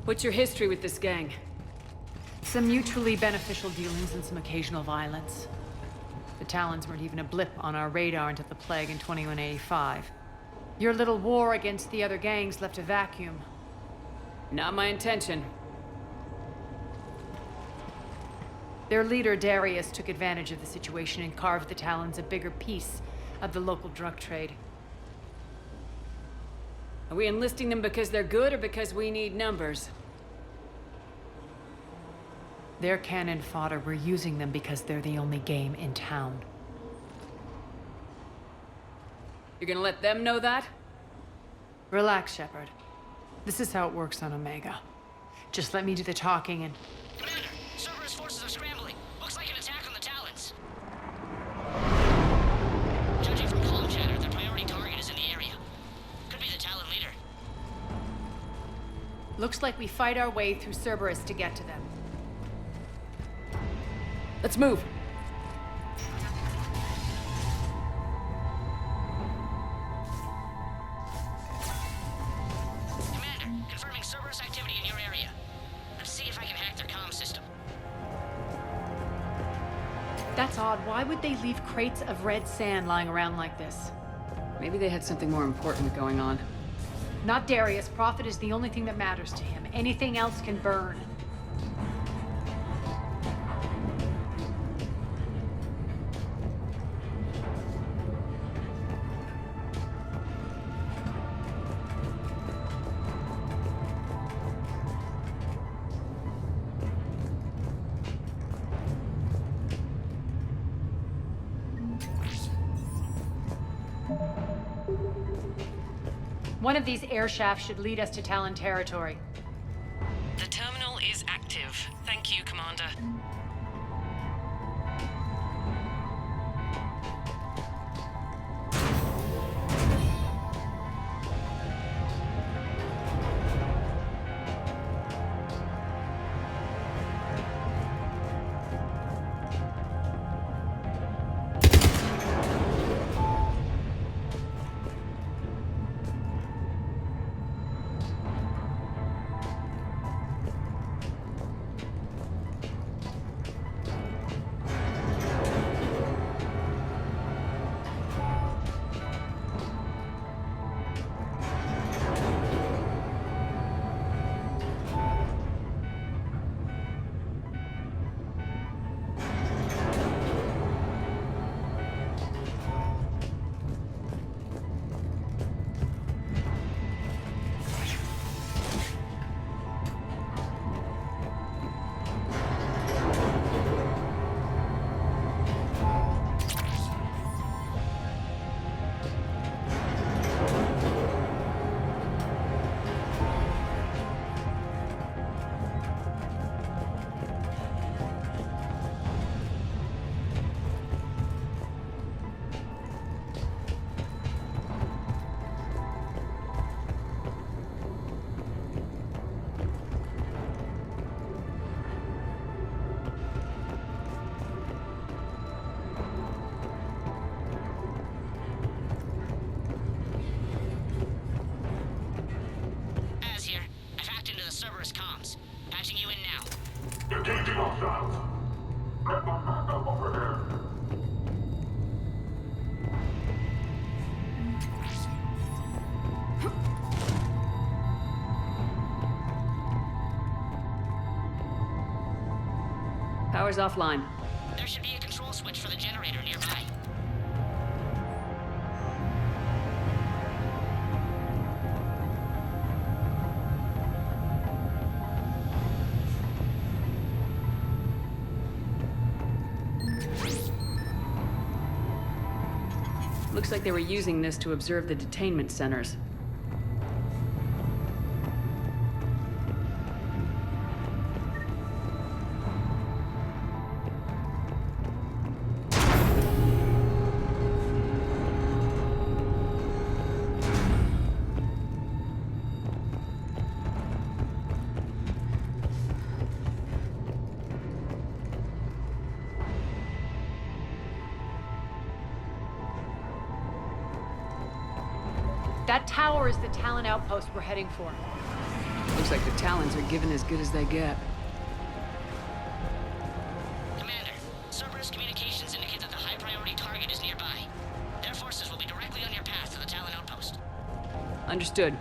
What's your history with this gang? Some mutually beneficial dealings and some occasional violence. The Talons weren't even a blip on our radar until the Plague in 2185. Your little war against the other gangs left a vacuum. Not my intention. Their leader, Darius, took advantage of the situation and carved the Talons a bigger piece of the local drug trade. Are we enlisting them because they're good or because we need numbers? They're cannon fodder. We're using them because they're the only game in town. You're gonna let them know that? Relax, Shepard. This is how it works on Omega. Just let me do the talking and... Commander, Cerberus forces are scrambling. Looks like an attack on the Talons. Judging from comm chatter, their priority target is in the area. Could be the Talon leader. Looks like we fight our way through Cerberus to get to them. Let's move. Commander, confirming Cerberus activity in your area. Let's see if I can hack their comm system. That's odd. Why would they leave crates of red sand lying around like this? Maybe they had something more important going on. Not Darius. Profit is the only thing that matters to him. Anything else can burn. One of these air shafts should lead us to Talon territory. The terminal is active. Thank you, Commander. Az here. I've hacked into the Cerberus comms. Patching you in now. Detecting hostiles. Get the backup over here. Power's offline. There should be a control switch for the generator nearby. Looks like they were using this to observe the detainment centers. That tower is the Talon outpost we're heading for. Looks Looks like the Talons are giving as good as they get. Commander, Cerberus communications indicate that the high-priority target is nearby. Their forces will be directly on your path to the Talon outpost. Understood.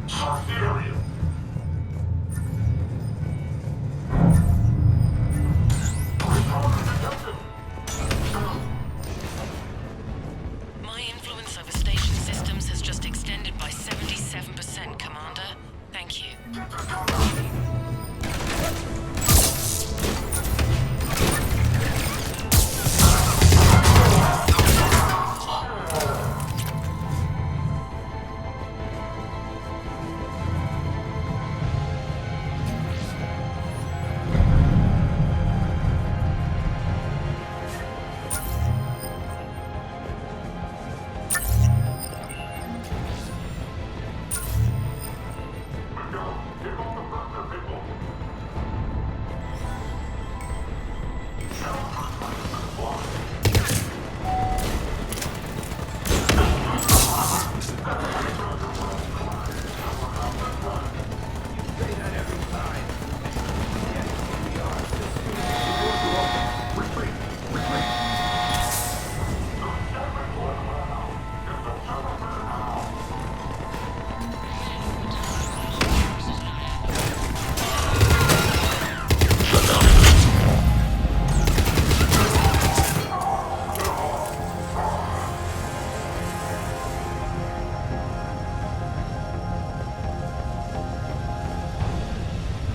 Search the area. My influence over station systems has just extended by 77%, Commander. Thank you.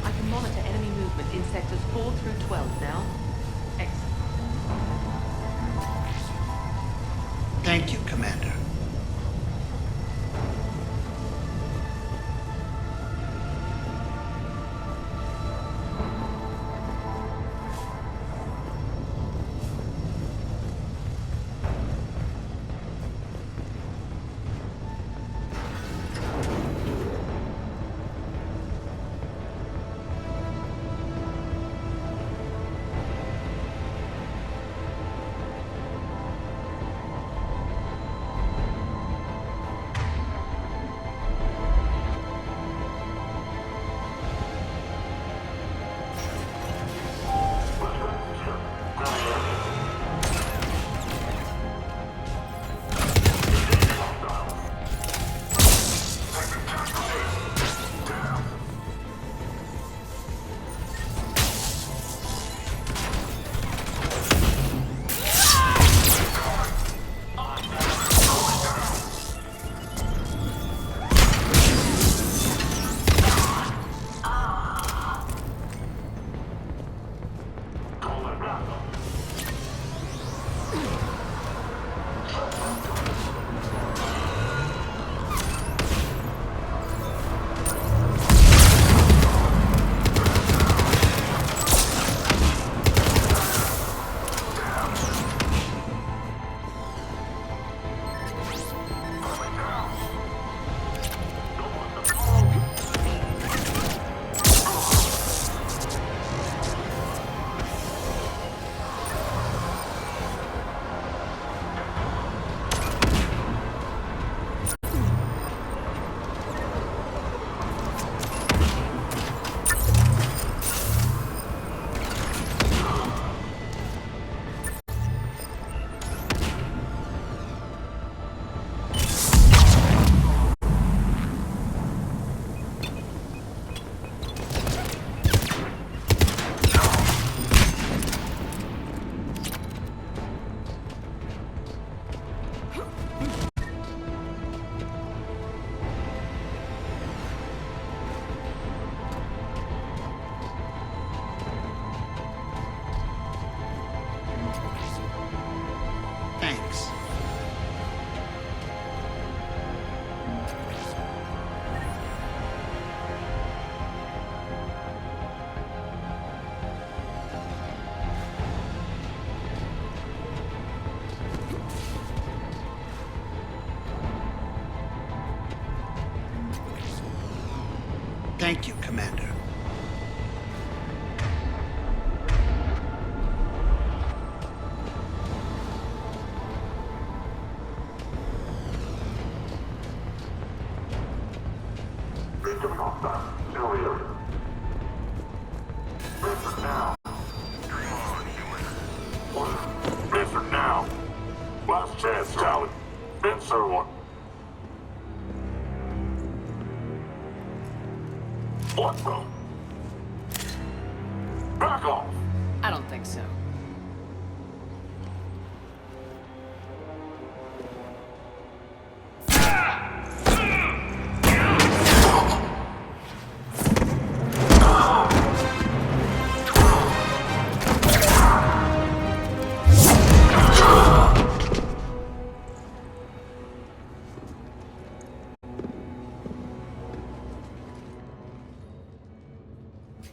I can monitor enemy movement in sectors 4 through 12 now. Excellent. Thank you, Commander. Thank you, Commander. Incoming hostile. New area. Answer now. Come on, human. Order. Answer now. Last chance, Talon. Answer one. What the? Back off! I don't think so.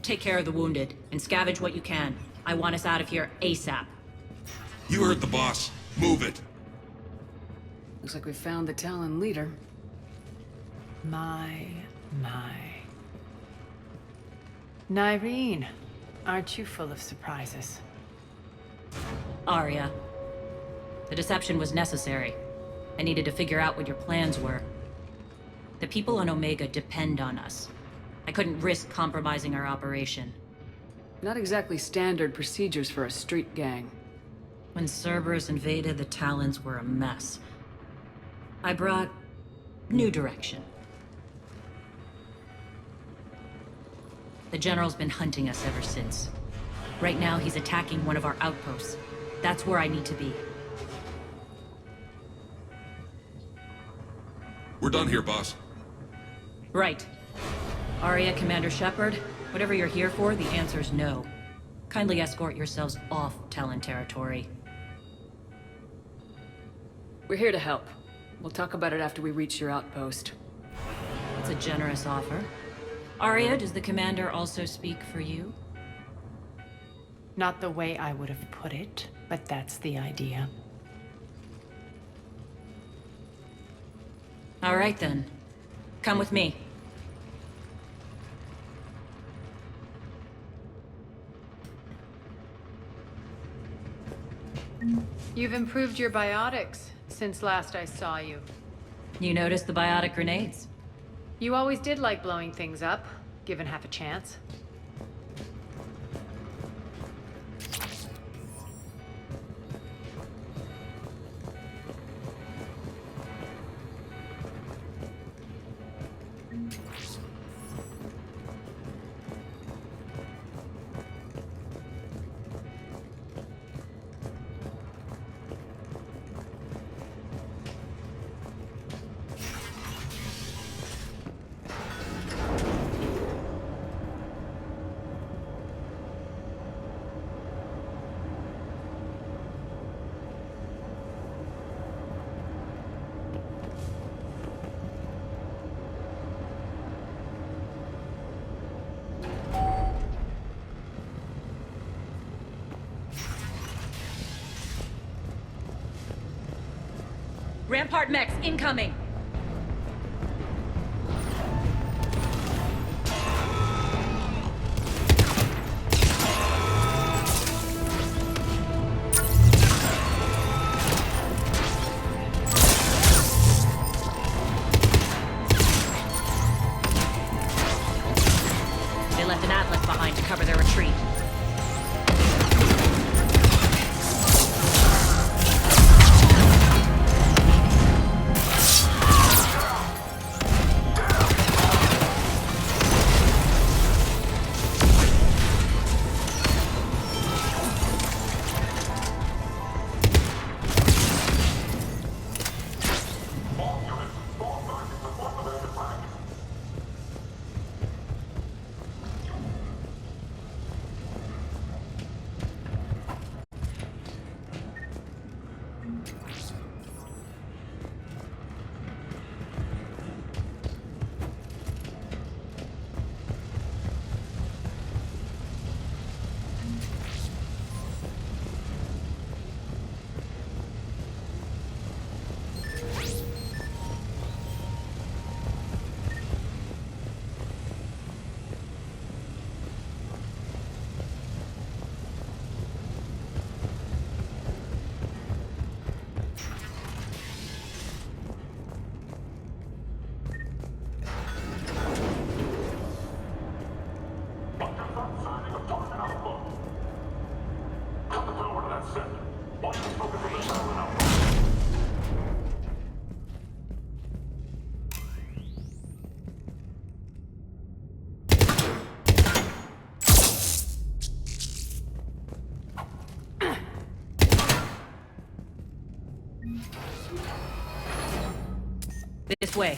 Take care of the wounded, and scavenge what you can. I want us out of here ASAP. You heard the boss. Move it. Looks like we found the Talon leader. My. Nyreen, aren't you full of surprises? Arya. The deception was necessary. I needed to figure out what your plans were. The people on Omega depend on us. I couldn't risk compromising our operation. Not exactly standard procedures for a street gang. When Cerberus invaded, the Talons were a mess. I brought new direction. The General's been hunting us ever since. Right now, he's attacking one of our outposts. That's where I need to be. We're done here, boss. Right. Arya, Commander Shepard, whatever you're here for, the answer's no. Kindly escort yourselves off Talon territory. We're here to help. We'll talk about it after we reach your outpost. It's a generous offer. Arya, does the Commander also speak for you? Not the way I would have put it, but that's the idea. All right then. Come with me. You've improved your biotics since last I saw you. You noticed the biotic grenades? You always did like blowing things up, given half a chance. Rampart mechs incoming! They left an Atlas behind to cover their retreat. Start signing of target Alpha. Cut the power to that sector. Watch the focus of the Talon Alpha. This way.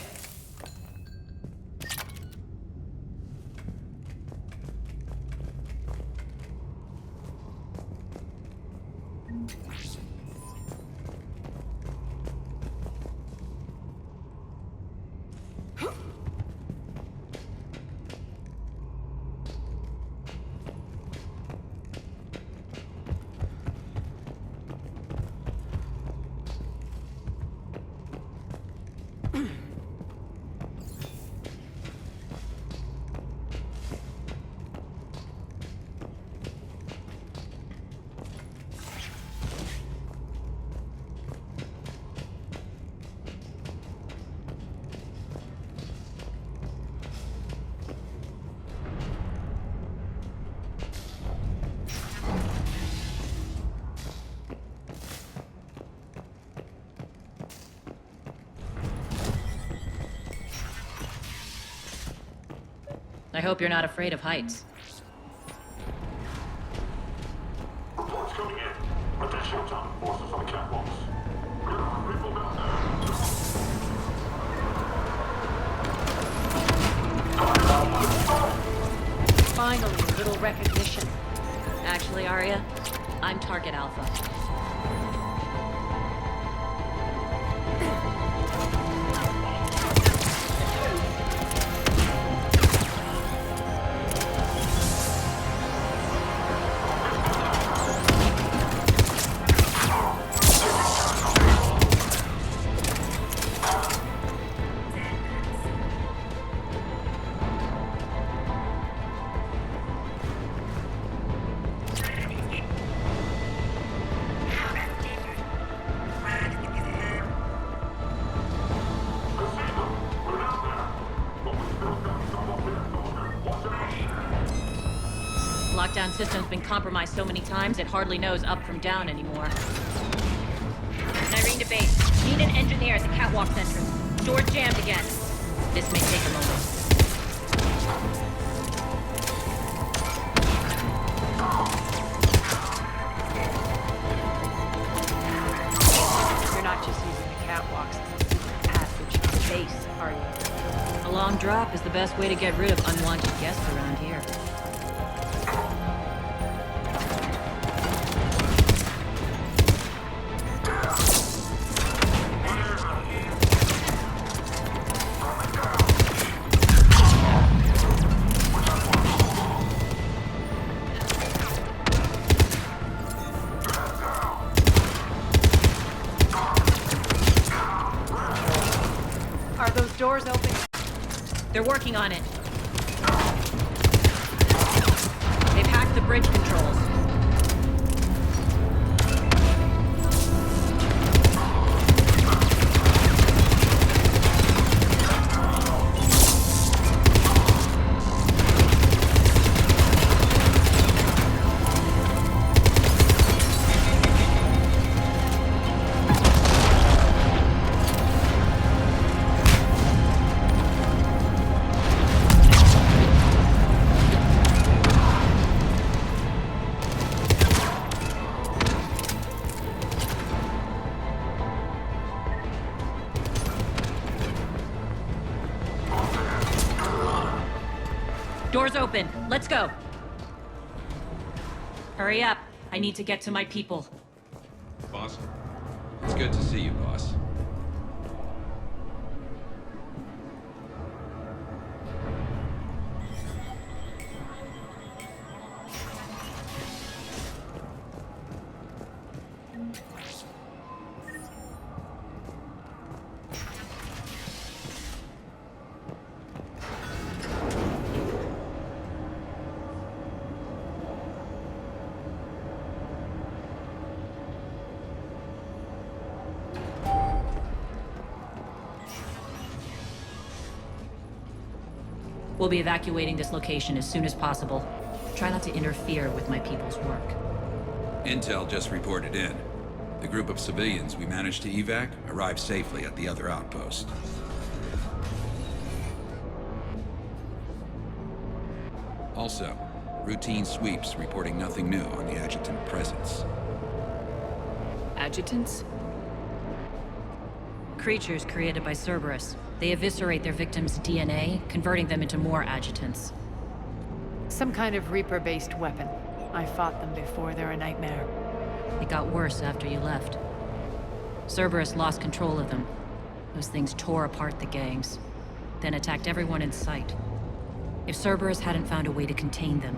I hope you're not afraid of heights. Reports coming in. Additional Talon forces on the catwalks. There are people down there. Finally, a little recognition. Actually, Arya, I'm Target Alpha. Lockdown system's been compromised so many times it hardly knows up from down anymore. Irene to base. Need an engineer at the catwalk's entrance. Door's jammed again. This may take a moment. You're not just using the catwalks as a passage to the base, are you? A long drop is the best way to get rid of unwanted guests around here. Are those doors open? They're working on it. They've hacked the bridge controls. Doors open. Let's go. Hurry up. I need to get to my people. Boss? It's good to see you, boss. We'll be evacuating this location as soon as possible. Try not to interfere with my people's work. Intel just reported in. The group of civilians we managed to evac arrived safely at the other outpost. Also, routine sweeps reporting nothing new on the adjutant presence. Adjutants? Creatures created by Cerberus. They eviscerate their victims' DNA, converting them into more adjutants. Some kind of Reaper-based weapon. I fought them before, they're a nightmare. It got worse after you left. Cerberus lost control of them. Those things tore apart the gangs, then attacked everyone in sight. If Cerberus hadn't found a way to contain them,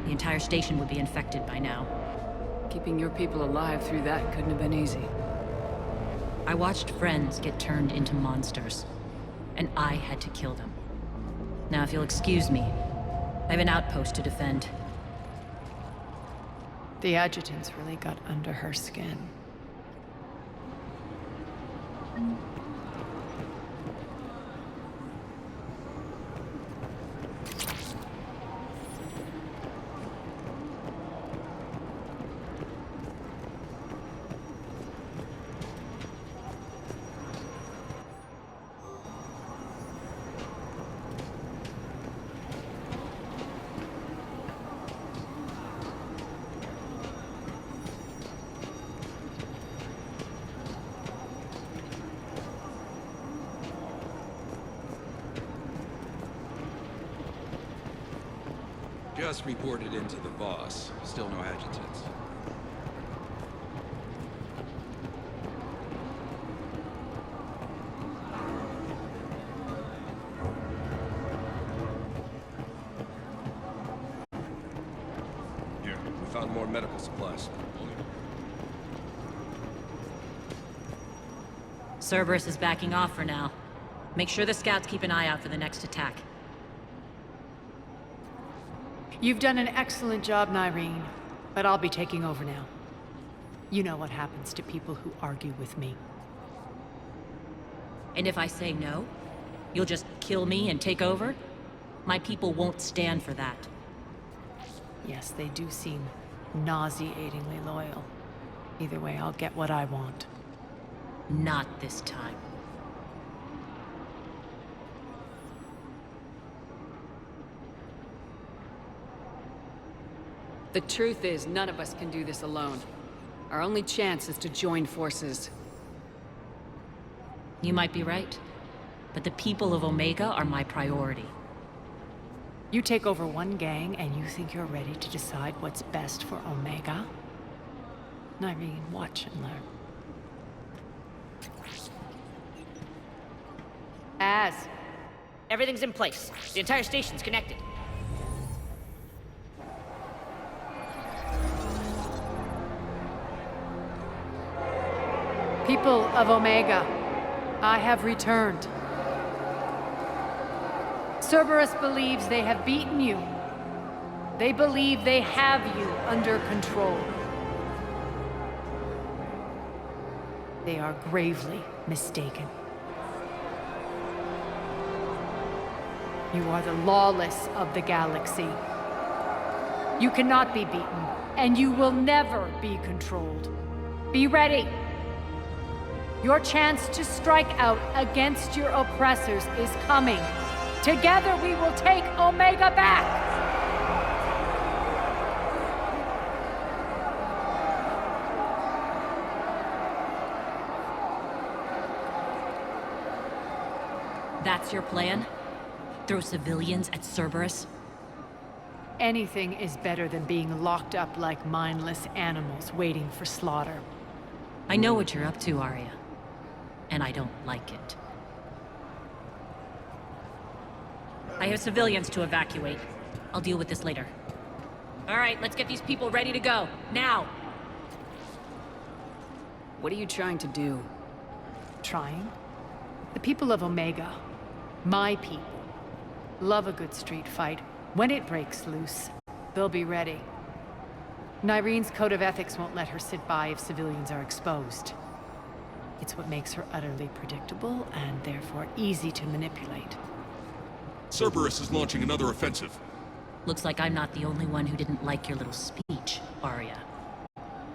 the entire station would be infected by now. Keeping your people alive through that couldn't have been easy. I watched friends get turned into monsters, and I had to kill them. Now, if you'll excuse me, I have an outpost to defend. The adjutants really got under her skin. Just reported into the boss. Still no adjutants. Here, we found more medical supplies. Cerberus is backing off for now. Make sure the scouts keep an eye out for the next attack. You've done an excellent job, Nyreen, but I'll be taking over now. You know what happens to people who argue with me. And if I say no, you'll just kill me and take over? My people won't stand for that. Yes, they do seem nauseatingly loyal. Either way, I'll get what I want. Not this time. The truth is, none of us can do this alone. Our only chance is to join forces. You might be right, but the people of Omega are my priority. You take over one gang and you think you're ready to decide what's best for Omega? Nyreen, watch and learn. Az. Everything's in place. The entire station's connected. People of Omega, I have returned. Cerberus believes they have beaten you. They believe they have you under control. They are gravely mistaken. You are the lawless of the galaxy. You cannot be beaten, and you will never be controlled. Be ready. Your chance to strike out against your oppressors is coming. Together we will take Omega back! That's your plan? Throw civilians at Cerberus? Anything is better than being locked up like mindless animals waiting for slaughter. I know what you're up to, Arya. And I don't like it. I have civilians to evacuate. I'll deal with this later. All right, let's get these people ready to go. Now! What are you trying to do? Trying? The people of Omega, my people, love a good street fight. When it breaks loose, they'll be ready. Nyreen's code of ethics won't let her sit by if civilians are exposed. It's what makes her utterly predictable and therefore easy to manipulate. Cerberus is launching another offensive. Looks like I'm not the only one who didn't like your little speech, Arya.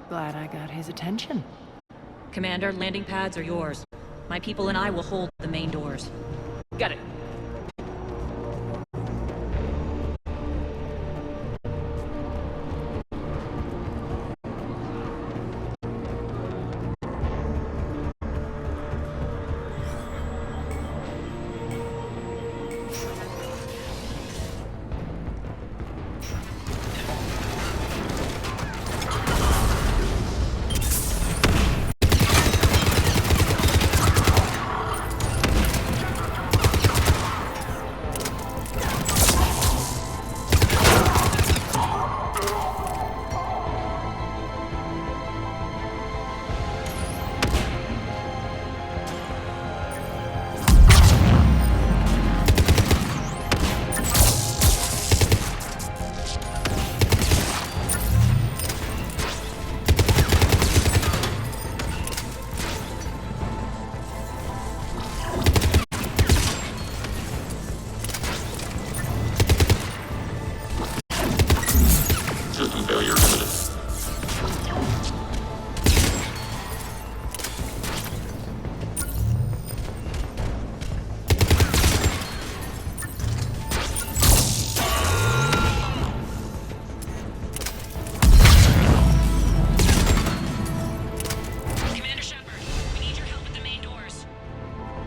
Glad I got his attention. Commander, landing pads are yours. My people and I will hold the main doors. Got it.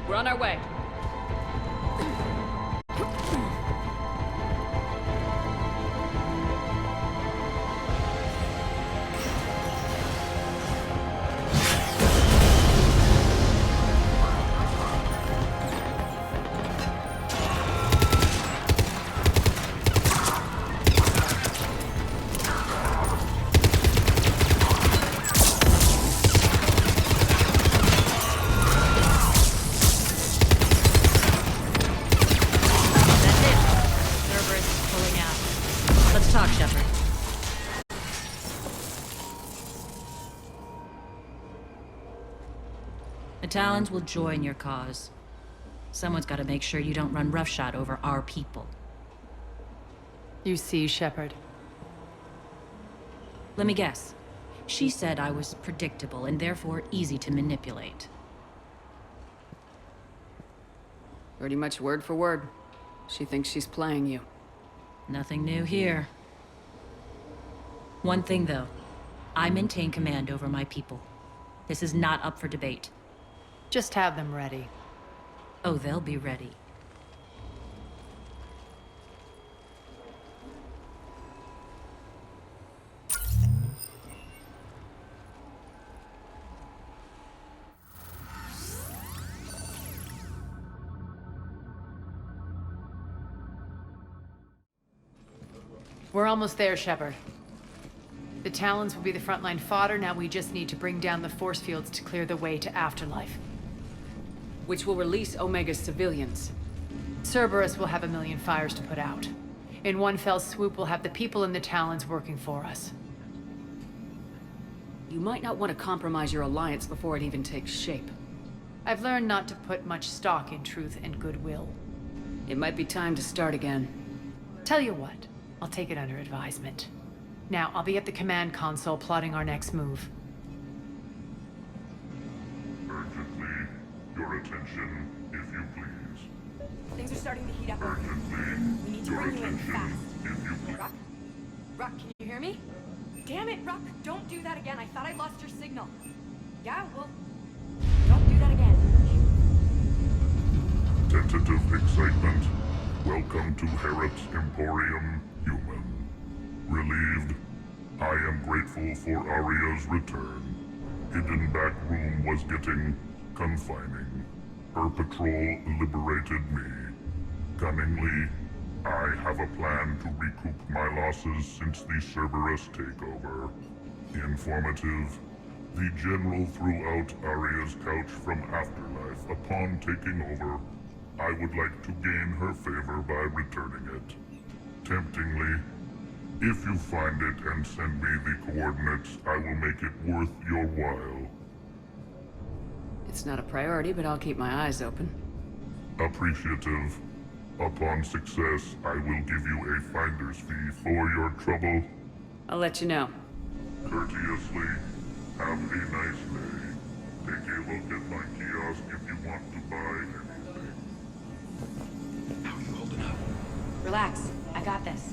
We're on our way. The Talons will join your cause. Someone's got to make sure you don't run roughshod over our people. You see, Shepard. Let me guess. She said I was predictable and therefore easy to manipulate. Pretty much word for word. She thinks she's playing you. Nothing new here. One thing, though. I maintain command over my people. This is not up for debate. Just have them ready. Oh, they'll be ready. We're almost there, Shepard. The Talons will be the frontline fodder. Now we just need to bring down the force fields to clear the way to Afterlife. Which will release Omega's civilians. Cerberus will have a million fires to put out. In one fell swoop, we'll have the people in the Talons working for us. You might not want to compromise your alliance before it even takes shape. I've learned not to put much stock in truth and goodwill. It might be time to start again. Tell you what, I'll take it under advisement. Now, I'll be at the command console plotting our next move. Urgently, your attention, if you please. Things are starting to heat up. Urgently, We need to your bring you in attention, fast. if you please. Ruck? Ruck, can you hear me? Damn it, Ruck! Don't do that again. I thought I lost your signal. Yeah, well, don't do that again. Tentative excitement. Welcome to Harrot's Emporium, Human. Relieved, I am grateful for Arya's return. Hidden back room was getting confining. Her patrol liberated me. Cunningly, I have a plan to recoup my losses since the Cerberus takeover. Informative, the General threw out Arya's couch from Afterlife. Upon taking over, I would like to gain her favor by returning it. Temptingly, if you find it and send me the coordinates, I will make it worth your while. It's not a priority, but I'll keep my eyes open. Appreciative. Upon success, I will give you a finder's fee for your trouble. I'll let you know. Courteously, have a nice day. Take a look at my kiosk if you want to buy anything. How are you holding up? Relax. I got this.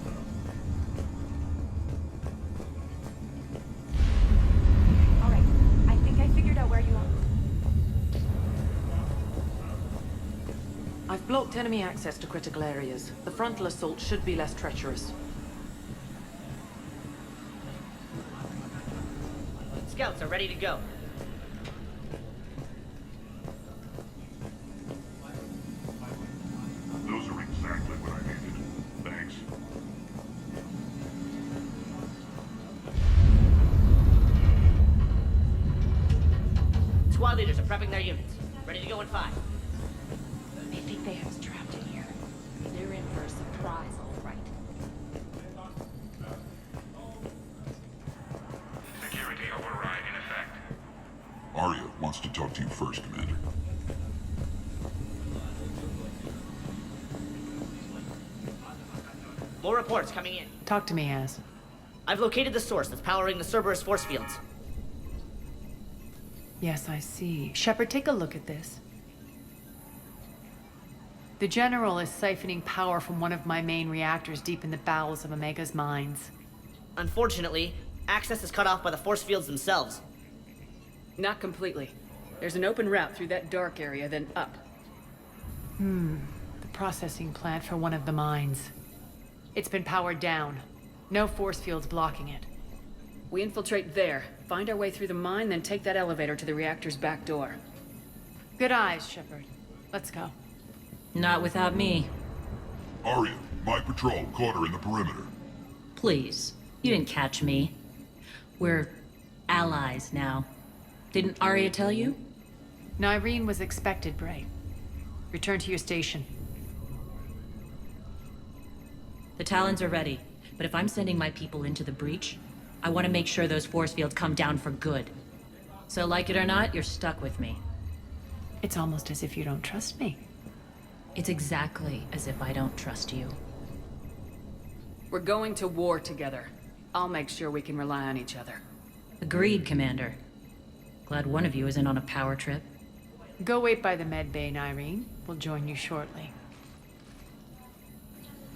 All right. I think I figured out where you are. I've blocked enemy access to critical areas. The frontal assault should be less treacherous. Scouts are ready to go. Those are exactly what I needed. Thanks. Squad leaders are prepping their units. Ready to go in 5. They think they have us trapped in here. They're in for a surprise, all right. Security override in effect. Arya wants to talk to you first, Commander. More reports coming in. Talk to me, Az. I've located the source that's powering the Cerberus force fields. Yes, I see. Shepard, take a look at this. The General is siphoning power from one of my main reactors deep in the bowels of Omega's mines. Unfortunately, access is cut off by the force fields themselves. Not completely. There's an open route through that dark area, then up. The processing plant for one of the mines. It's been powered down. No force fields blocking it. We infiltrate there, find our way through the mine, then take that elevator to the reactor's back door. Good eyes, Shepard. Let's go. Not without me. Arya, my patrol caught her in the perimeter. Please. You didn't catch me. We're allies now. Didn't Arya tell you? Nyreen was expected, Bray. Return to your station. The Talons are ready, but if I'm sending my people into the breach, I want to make sure those force fields come down for good. So like it or not, you're stuck with me. It's almost as if you don't trust me. It's exactly as if I don't trust you. We're going to war together. I'll make sure we can rely on each other. Agreed, Commander. Glad one of you isn't on a power trip. Go wait by the med bay, Nyreen. We'll join you shortly.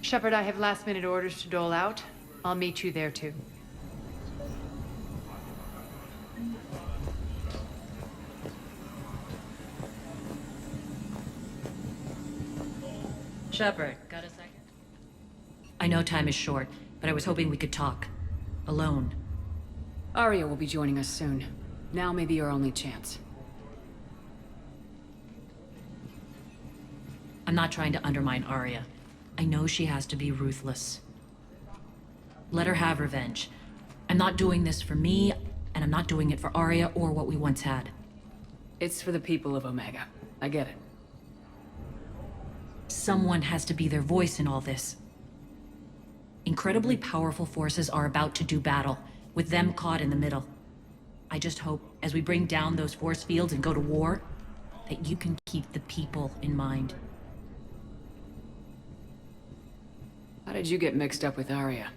Shepard, I have last-minute orders to dole out. I'll meet you there, too. Shepard, got a second? I know time is short, but I was hoping we could talk. Alone. Arya will be joining us soon. Now may be our only chance. I'm not trying to undermine Arya. I know she has to be ruthless. Let her have revenge. I'm not doing this for me, and I'm not doing it for Arya or what we once had. It's for the people of Omega. I get it. Someone has to be their voice in all this. Incredibly powerful forces are about to do battle, with them caught in the middle. I just hope, as we bring down those force fields and go to war, that you can keep the people in mind. How did you get mixed up with Arya?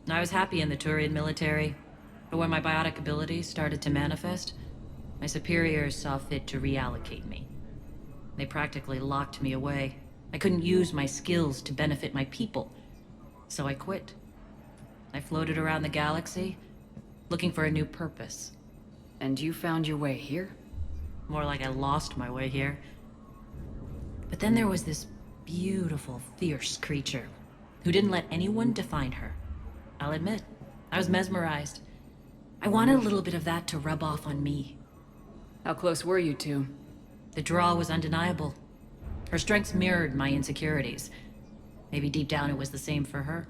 I was happy in the Turian military, but when my biotic abilities started to manifest, my superiors saw fit to reallocate me. They practically locked me away. I couldn't use my skills to benefit my people, so I quit. I floated around the galaxy, looking for a new purpose. And you found your way here? More like I lost my way here. But then there was this beautiful, fierce creature who didn't let anyone define her. I'll admit, I was mesmerized. I wanted a little bit of that to rub off on me. How close were you two? The draw was undeniable. Her strengths mirrored my insecurities. Maybe deep down it was the same for her.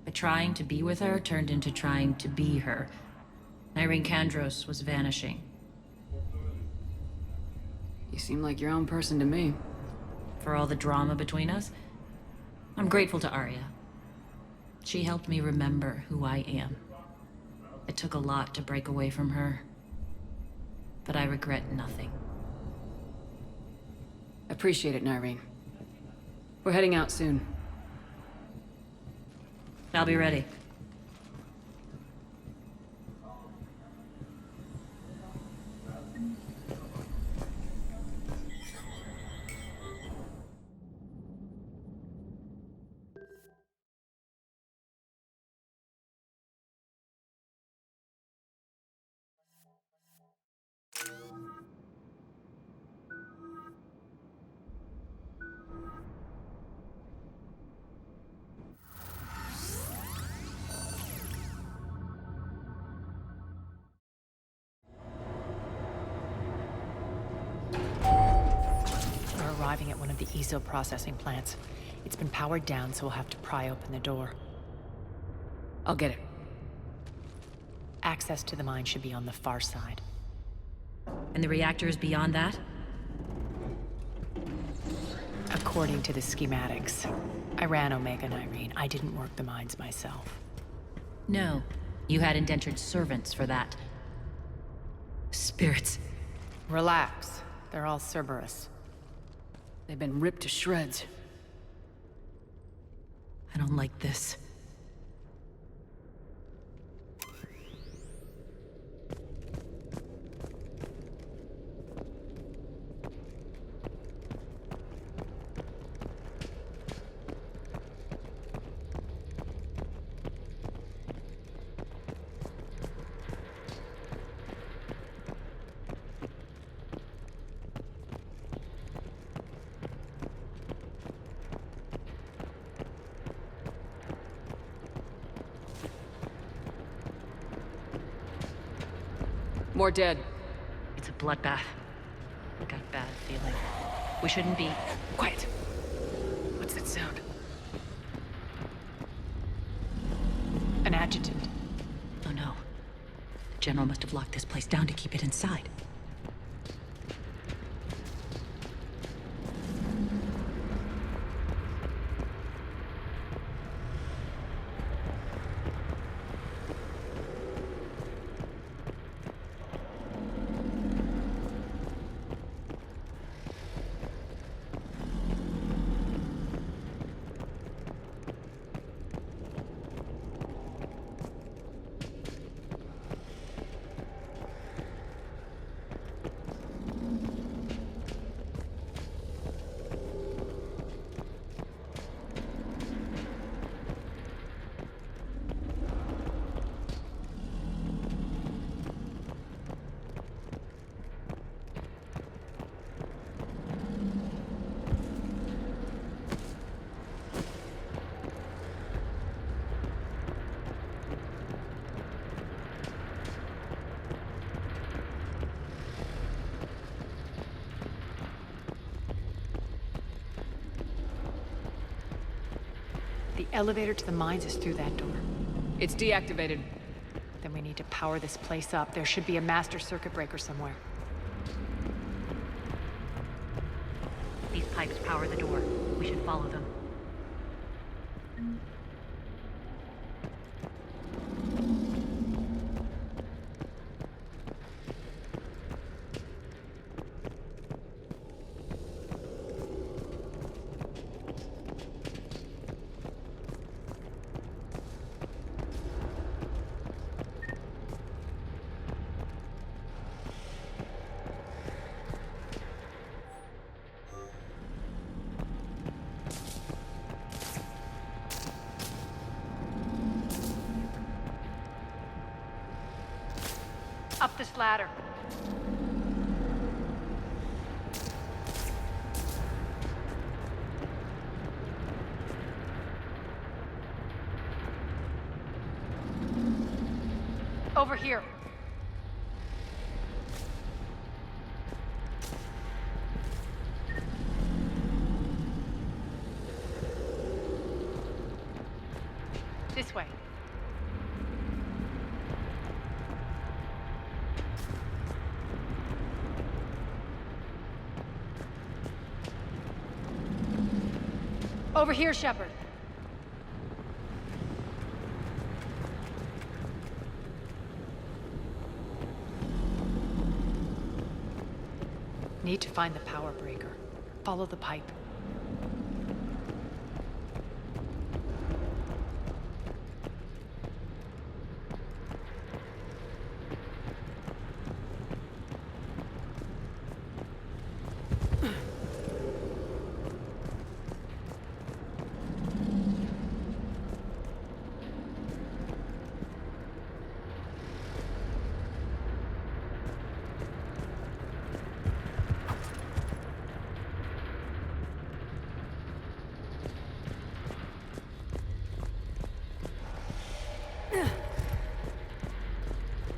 But trying to be with her turned into trying to be her. Nyreen Kandros was vanishing. You seem like your own person to me. For all the drama between us, I'm grateful to Arya. She helped me remember who I am. It took a lot to break away from her, but I regret nothing. Appreciate it, Nyreen. We're heading out soon. I'll be ready. Arriving at one of the ESO processing plants. It's been powered down, so we'll have to pry open the door. I'll get it. Access to the mine should be on the far side. And the reactor is beyond that? According to the schematics. I ran Omega and Irene. I didn't work the mines myself. No. You had indentured servants for that. Spirits. Relax. They're all Cerberus. They've been ripped to shreds. I don't like this. More dead. It's a bloodbath. I got a bad feeling. We shouldn't be... Quiet. What's that sound? An adjutant. Oh no. The General must have locked this place down to keep it inside. The elevator to the mines is through that door. It's deactivated. Then we need to power this place up. There should be a master circuit breaker somewhere. These pipes power the door. We should follow them. Up this ladder. Over here. This way. Over here, Shepard. Need to find the power breaker. Follow the pipe.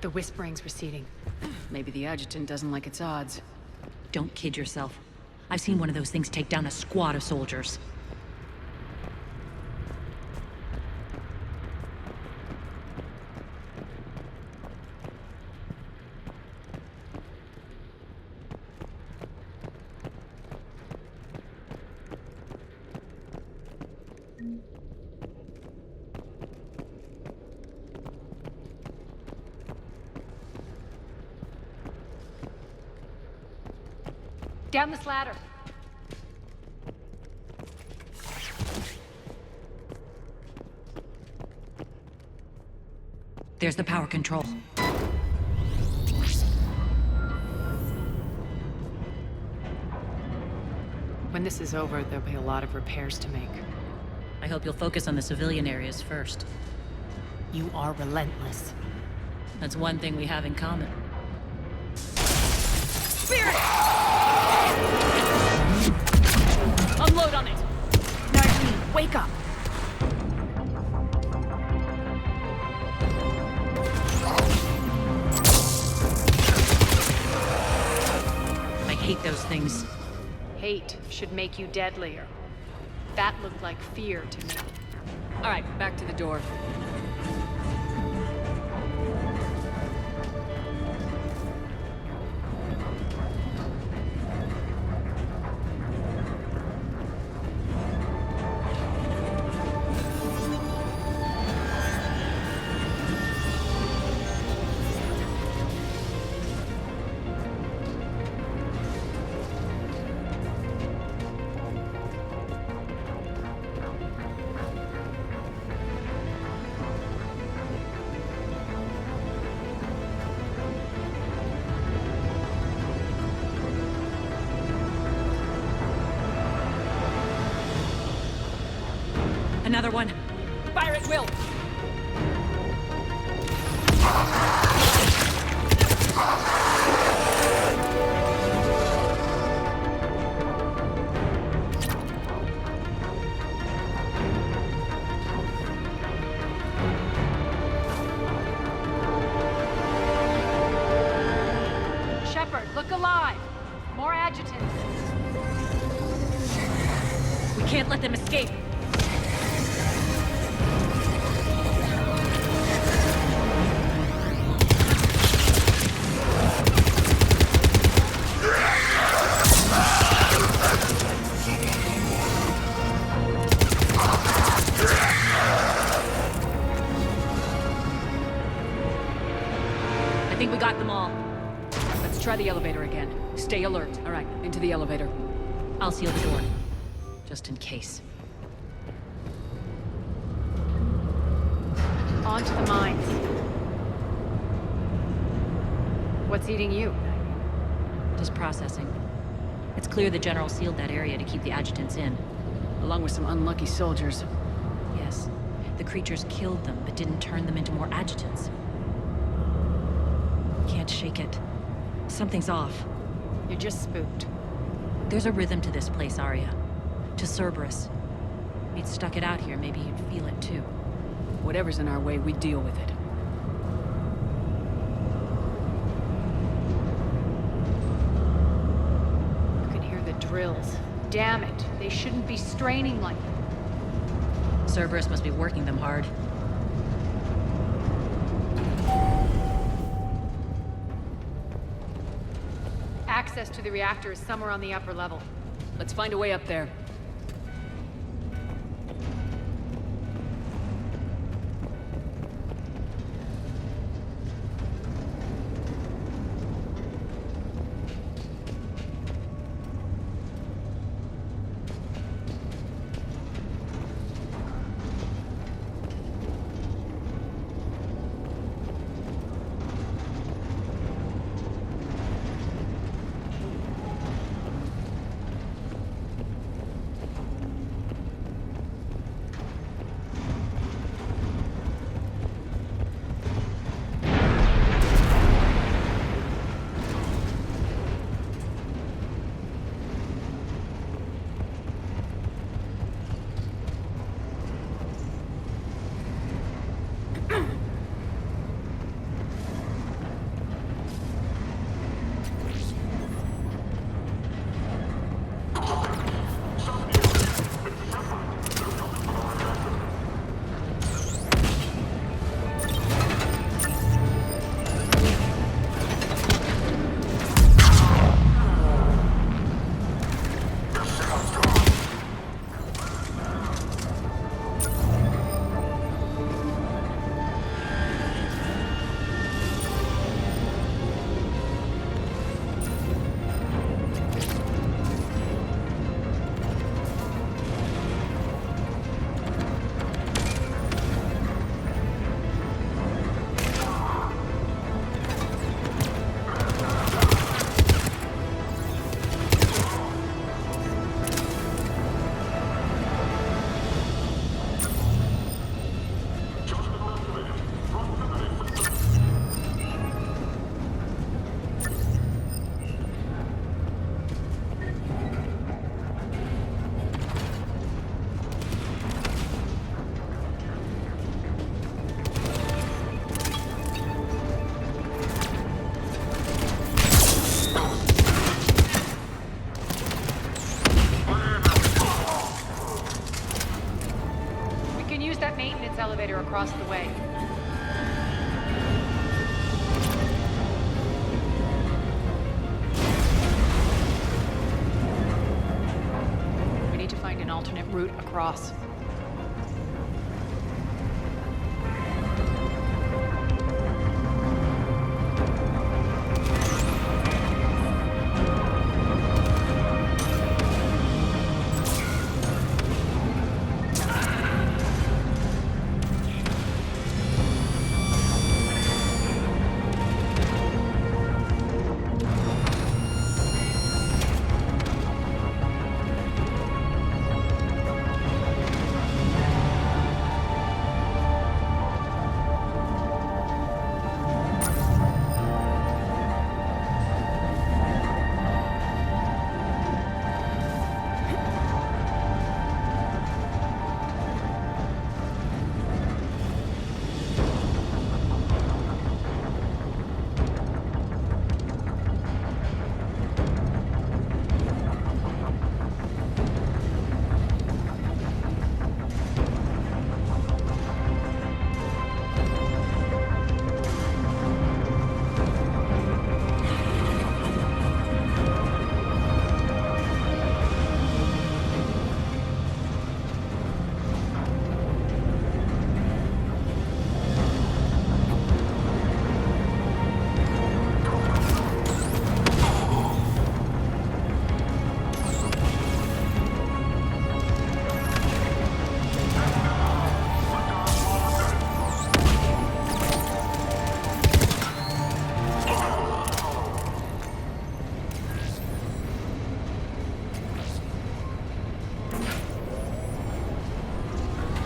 The whispering's receding. Maybe the adjutant doesn't like its odds. Don't kid yourself. I've seen one of those things take down a squad of soldiers. Down this ladder. There's the power control. When this is over, there'll be a lot of repairs to make. I hope you'll focus on the civilian areas first. You are relentless. That's one thing we have in common. Spirit! Unload on it! Nardine, wake up! I hate those things. Hate should make you deadlier. That looked like fear to me. All right, back to the door. Another one. Fire at will! Shepard, look alive! More adjutants. We can't let them escape. I think we got them all. Let's try the elevator again. Stay alert. All right, into the elevator. I'll seal the door. Just in case. On to the mines. What's eating you? Just processing. It's clear the General sealed that area to keep the adjutants in. Along with some unlucky soldiers. Yes. The creatures killed them, but didn't turn them into more adjutants. Can't shake it. Something's off. You're just spooked. There's a rhythm to this place, Arya. To Cerberus. If you'd stuck it out here, maybe you'd feel it too. Whatever's in our way, we deal with it. You can hear the drills. Damn it, they shouldn't be straining like that. Cerberus must be working them hard. Access to the reactor is somewhere on the upper level. Let's find a way up there. route across.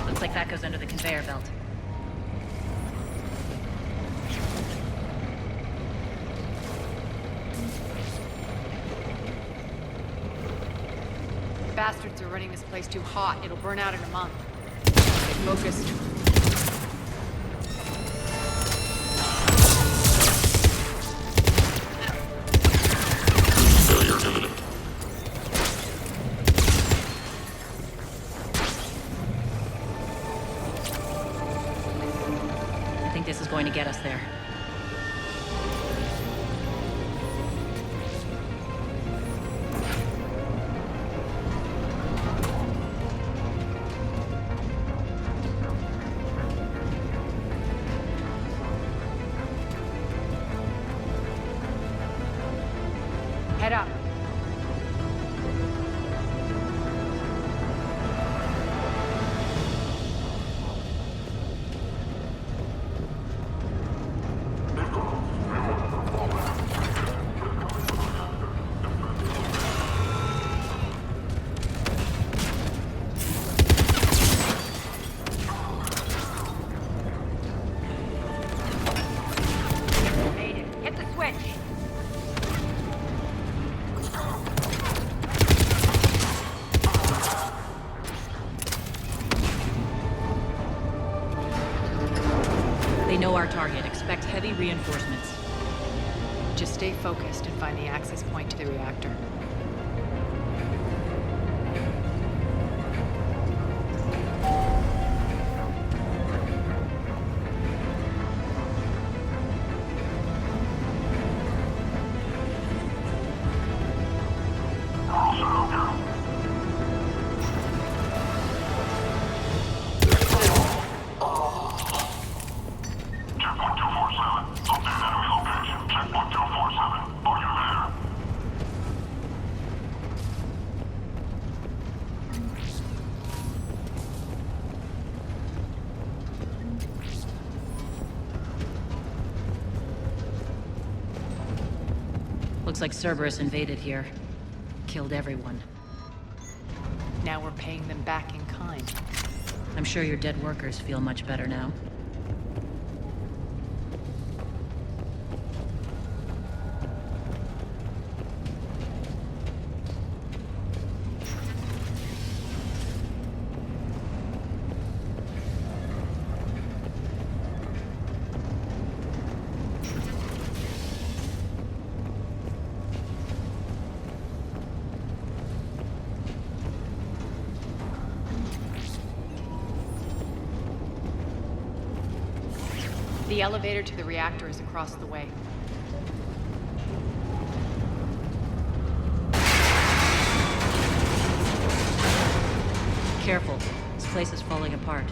Looks like that goes under the conveyor belt. Bastards are running this place too hot. It'll burn out in a month. Stay focused. I think this is going to get us there. Head up. Made it. Hit the switch. They know our target. Expect heavy reinforcements. Just stay focused and find the access point to the reactor. Looks like Cerberus invaded here. Killed everyone. Now we're paying them back in kind. I'm sure your dead workers feel much better now. The elevator to the reactor is across the way. Careful. This place is falling apart.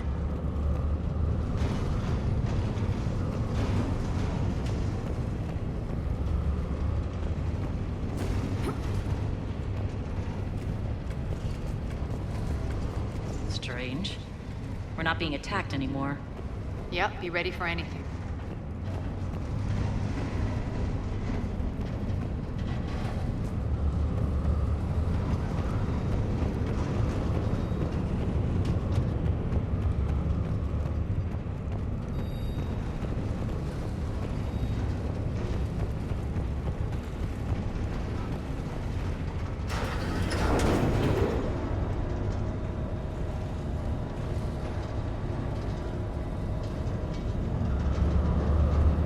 Strange. We're not being attacked anymore. Yep, be ready for anything.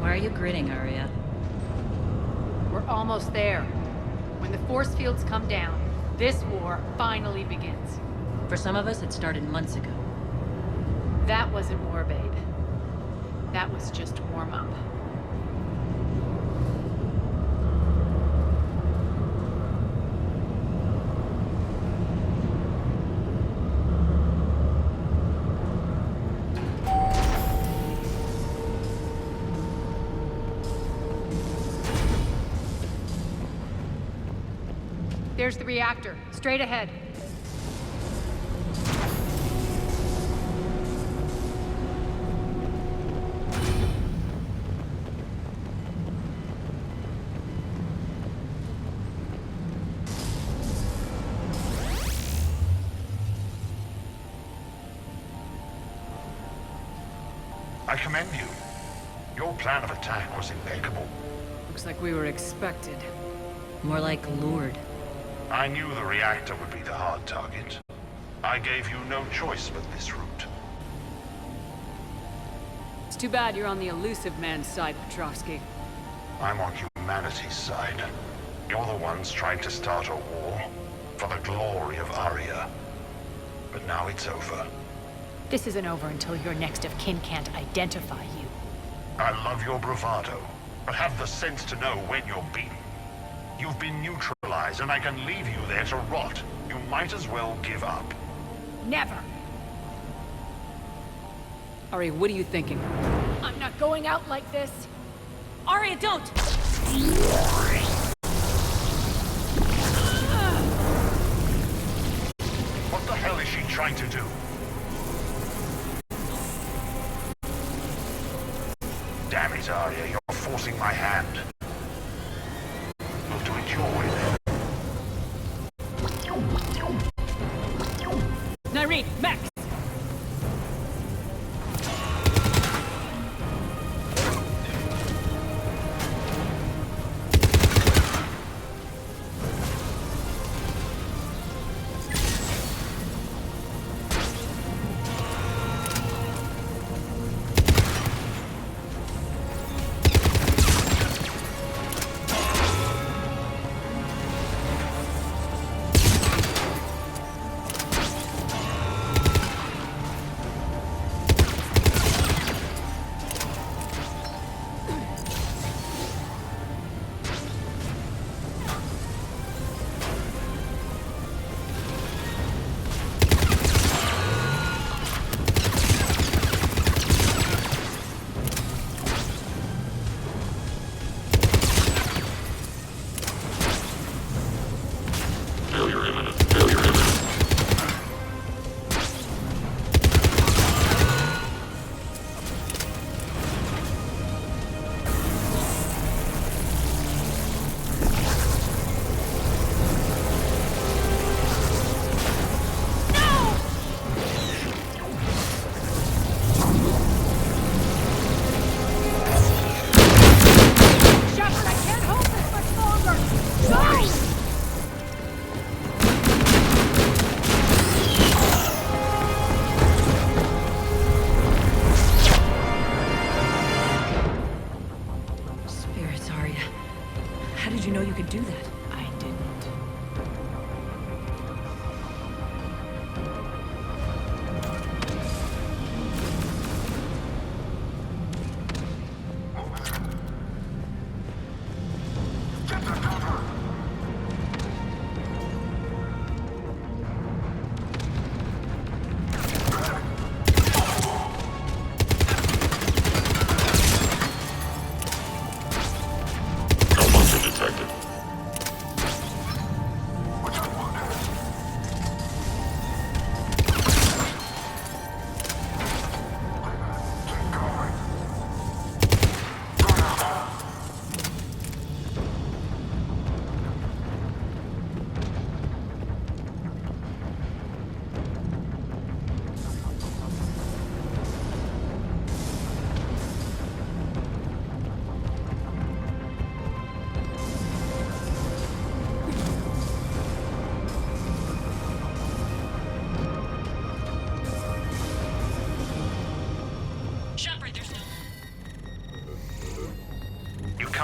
Why are you grinning, Arya? We're almost there. When the force fields come down, this war finally begins. For some of us, it started months ago. That wasn't war, babe. That was just warm-up. There's the reactor, straight ahead. I commend you. Your plan of attack was impeccable. Looks like we were expected. More like lured. I knew the reactor would be the hard target. I gave you no choice but this route. It's too bad you're on the elusive man's side, Petrovsky. I'm on humanity's side. You're the ones trying to start a war for the glory of Arya. But now it's over. This isn't over until your next of kin can't identify you. I love your bravado, but have the sense to know when you're beaten. You've been neutralized, and I can leave you there to rot. You might as well give up. Never! Arya, what are you thinking? I'm not going out like this! Arya, don't! What the hell is she trying to do? Damn it, Arya, you're forcing my hand. We'll do it your way then. Nyreen, Max!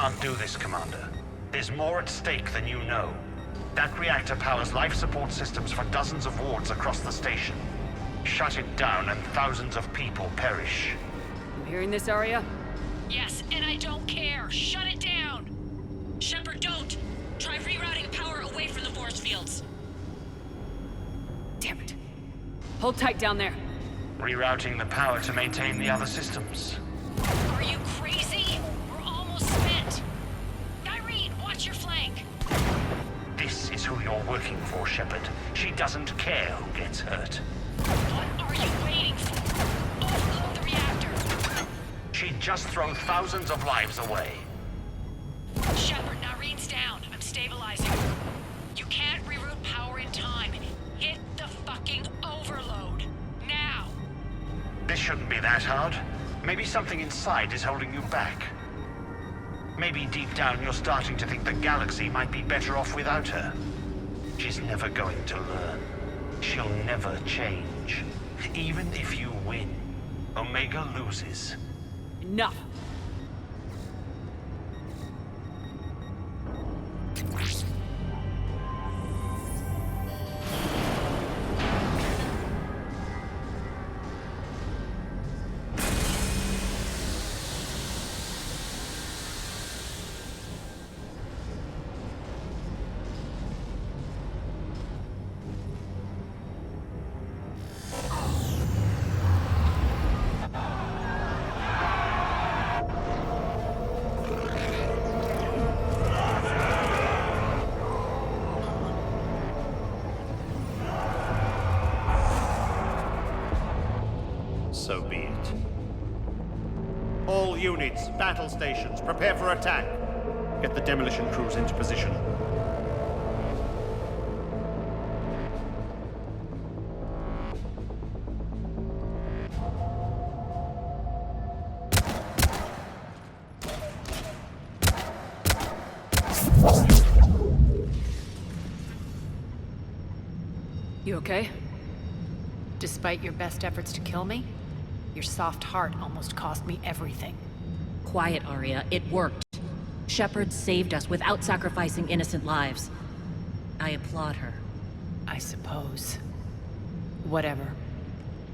can't do this, Commander. There's more at stake than you know. That reactor powers life support systems for dozens of wards across the station. Shut it down and thousands of people perish. You hearing this, Arya? Yes, and I don't care. Shut it down! Shepard, don't! Try rerouting power away from the force fields. Damn it. Hold tight down there. Rerouting the power to maintain the other systems. Are you crazy? We're almost spent. Nyreen, watch your flank. This is who you're working for, Shepard. She doesn't care who gets hurt. What are you waiting for? Overload the reactor. She'd just throw thousands of lives away. Shepard, Nyreen's down. I'm stabilizing. You can't reroute power in time. Hit the fucking overload. Now! This shouldn't be that hard. Maybe something inside is holding you back. Maybe deep down you're starting to think the galaxy might be better off without her. She's never going to learn. She'll never change. Even if you win, Omega loses. Enough. So be it. All units, battle stations, prepare for attack. Get the demolition crews into position. You okay? Despite your best efforts to kill me, your soft heart almost cost me everything. Quiet, Arya. It worked. Shepard saved us without sacrificing innocent lives. I applaud her. I suppose. Whatever.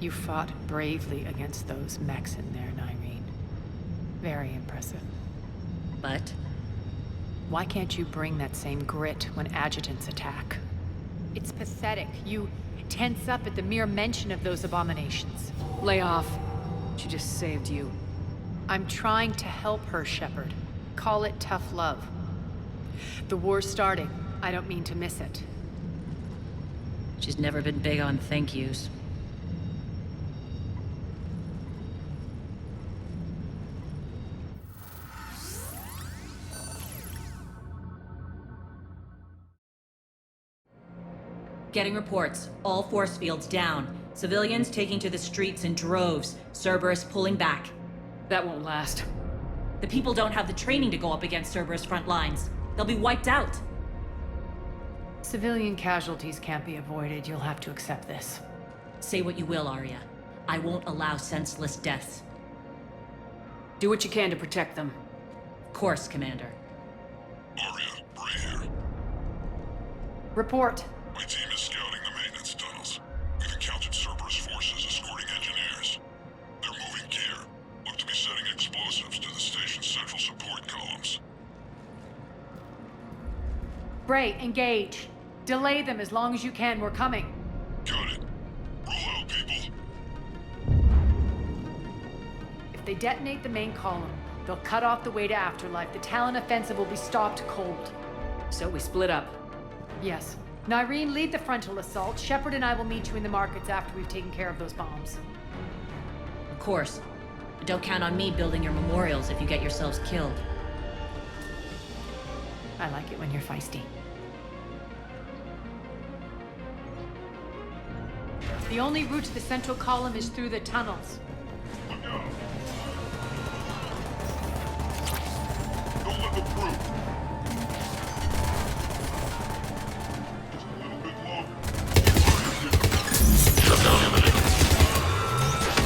You fought bravely against those mechs in there, Nyreen. Very impressive. But? Why can't you bring that same grit when adjutants attack? It's pathetic. You tense up at the mere mention of those abominations. Lay off. She just saved you. I'm trying to help her, Shepard. Call it tough love. The war's starting. I don't mean to miss it. She's never been big on thank yous. Getting reports. All force fields down. Civilians taking to the streets in droves. Cerberus pulling back. That won't last. The people don't have the training to go up against Cerberus front lines. They'll be wiped out. Civilian casualties can't be avoided. You'll have to accept this. Say what you will, Arya. I won't allow senseless deaths. Do what you can to protect them. Of course, Commander. Arya, Bray here. Report. My team is scouting the maintenance tunnels. We've encountered Cerberus forces escorting engineers. They're moving gear. Look to be setting explosives to the station's central support columns. Bray, engage. Delay them as long as you can. We're coming. Got it. Roll out, people. If they detonate the main column, they'll cut off the way to Afterlife. The Talon offensive will be stopped cold. So we split up. Yes. Nyreen, lead the frontal assault. Shepard and I will meet you in the markets after we've taken care of those bombs. Of course. But don't count on me building your memorials if you get yourselves killed. I like it when you're feisty. The only route to the central column is through the tunnels. Look out. Don't let them through. Just a little bit longer. Shutdown imminent.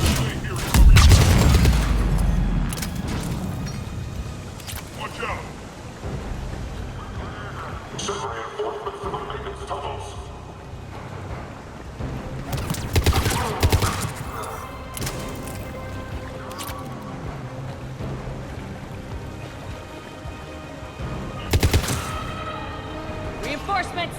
Stay here and cover your Watch out! Send reinforcements to the Maven's tunnels. Reinforcements!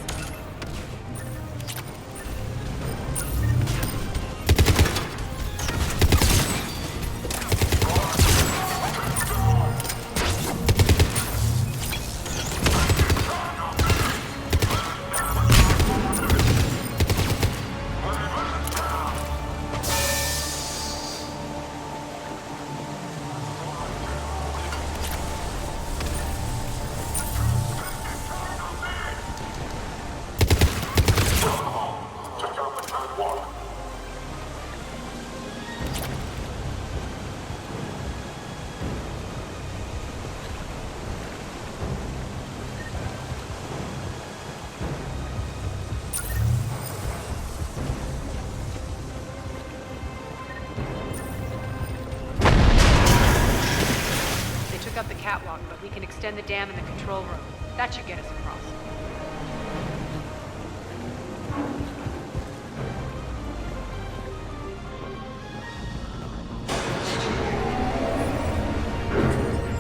Up the catwalk, but we can extend the dam in the control room. That should get us across.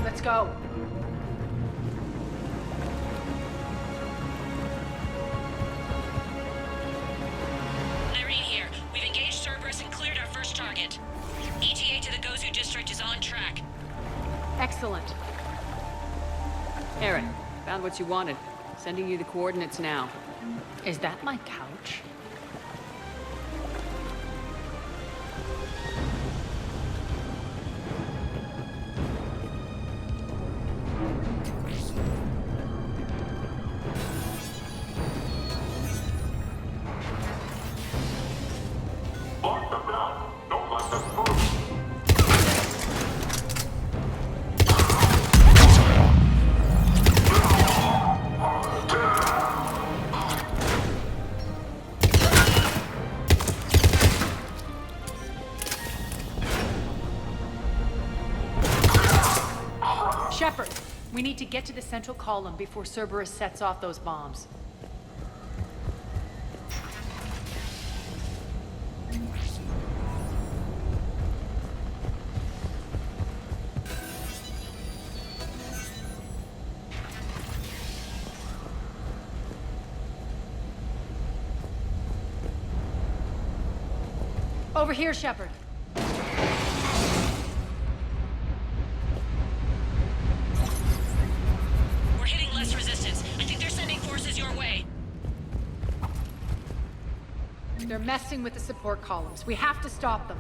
Let's go. Irene here. We've engaged Cerberus and cleared our first target. ETA to the Gozu district is on track. Excellent. Aaron, found what you wanted. Sending you the coordinates now. Is that my couch? Lock them down. Don't let them move. Shepard, we need to get to the central column before Cerberus sets off those bombs. Over here, Shepard. We're hitting less resistance. I think they're sending forces your way. They're messing with the support columns. We have to stop them.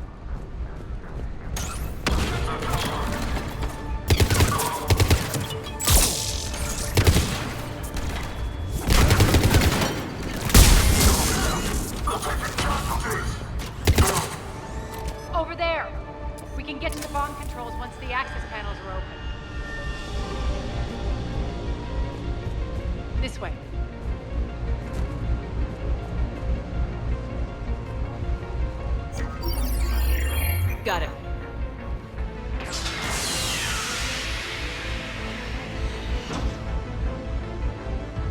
Over there! We can get to the bomb controls once the access panels are open. This way. Got it.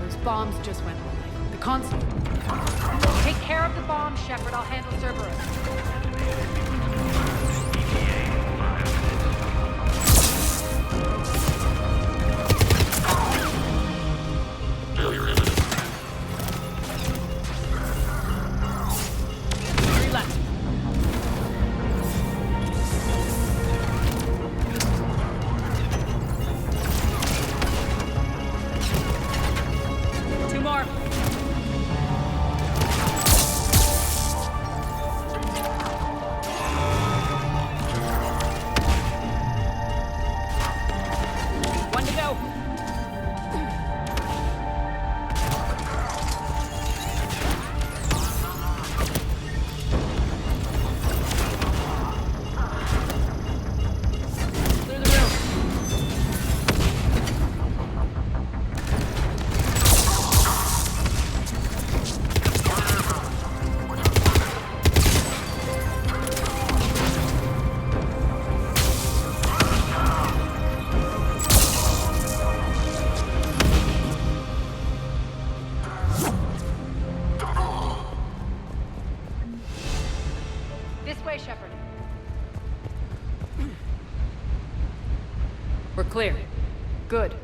Those bombs just went live. The console. Take care of the bombs, Shepard. I'll handle Cerberus. Good.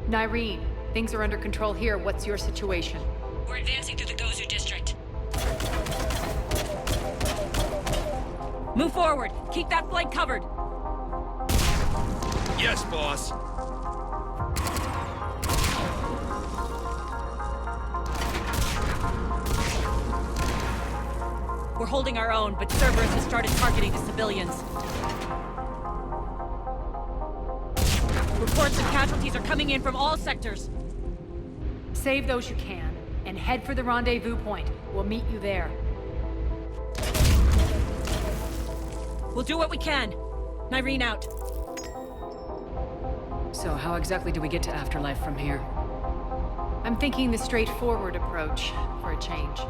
Nyreen, things are under control here. What's your situation? We're advancing through the Gozu district. Move forward! Keep that flank covered! Yes, boss. We're holding our own, but Cerberus has started targeting the civilians. Reports of casualties are coming in from all sectors. Save those you can, and head for the rendezvous point. We'll meet you there. We'll do what we can. Nyreen out. So how exactly do we get to Afterlife from here? I'm thinking the straightforward approach, for a change.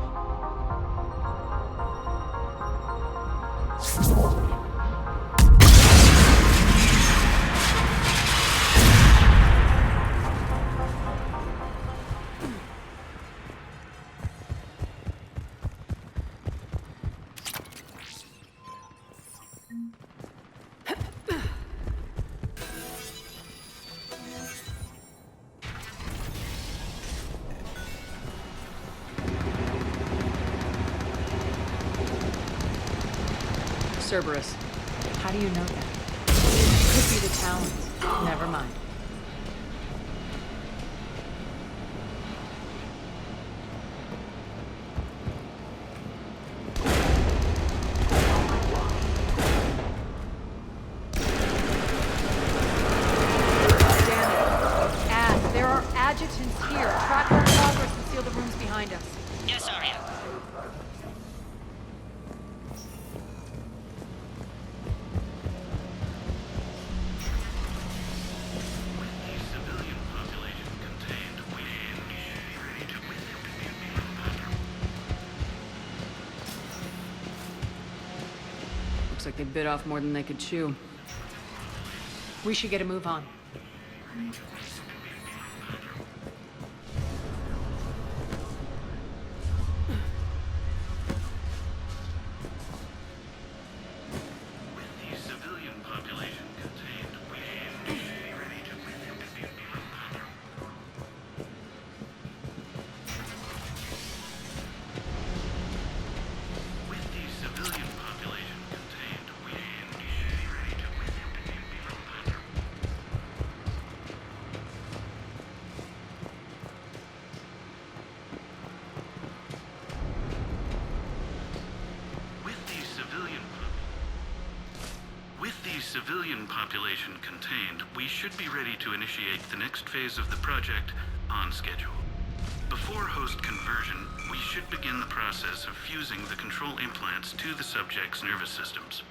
Cerberus. How do you know that? Could be the Talons. Never mind. There are adjutants here. Track our progress and seal the rooms behind us. Yes, Arya. Looks like they bit off more than they could chew. We should get a move on. Civilian population contained, we should be ready to initiate the next phase of the project on schedule. Before host conversion, we should begin the process of fusing the control implants to the subject's nervous systems.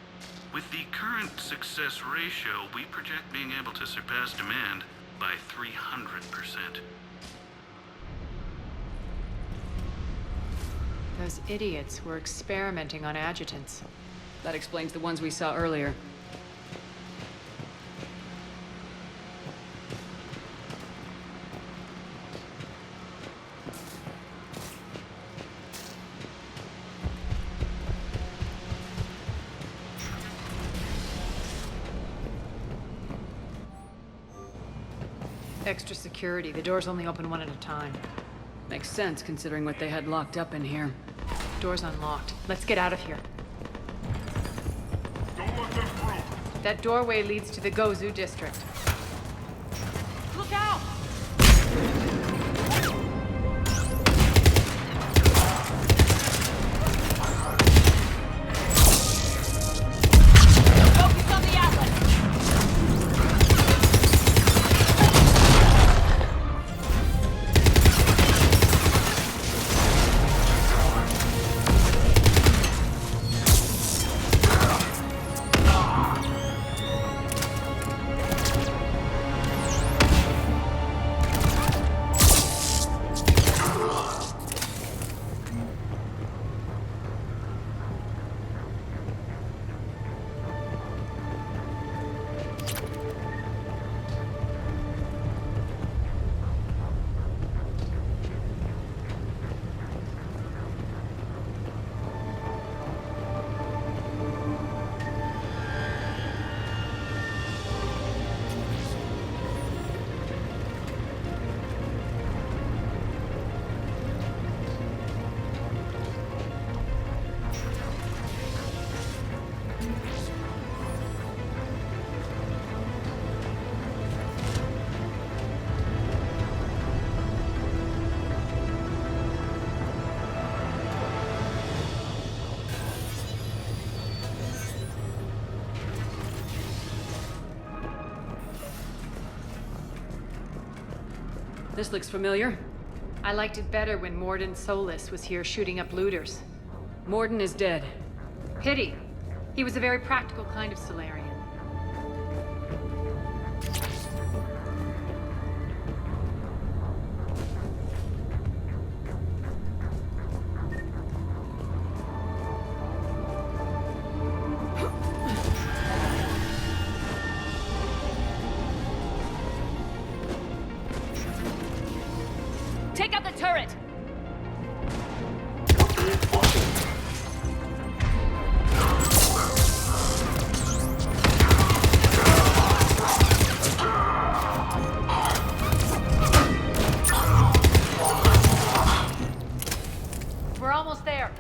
With the current success ratio, we project being able to surpass demand by 300%. Those idiots were experimenting on adjutants. That explains the ones we saw earlier. Extra security. The doors only open one at a time. Makes sense, considering what they had locked up in here. Door's unlocked. Let's get out of here. Don't let them through. That doorway leads to the Gozu district. Look out! Focus on the Atlas! This looks familiar. I liked it better when Mordin Solus was here shooting up looters. Mordin is dead. Pity. He was a very practical kind of Solarian. Take out the turret! We're almost there.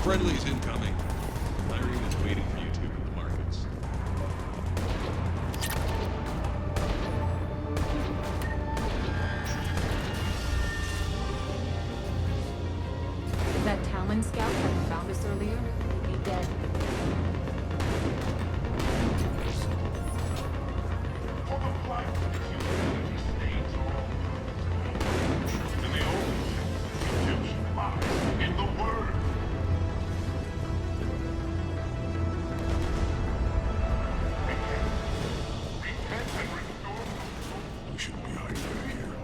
Friendly's incoming. Irene is waiting for you two in the markets. If that Talon scout hadn't found us earlier, we'd be dead. We shouldn't be hiding out here.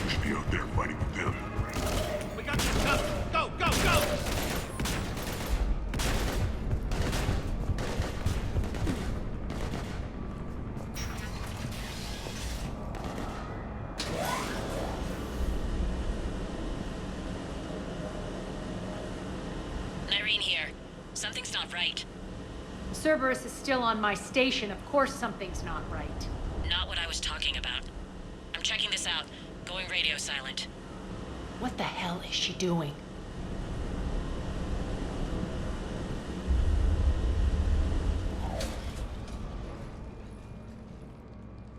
We should be out there fighting with them. We got this covered. Go, go, go! Irene here. Something's not right. Cerberus is still on my station. Of course something's not right. Not what I was talking about. I'm checking this out. Going radio silent. What the hell is she doing?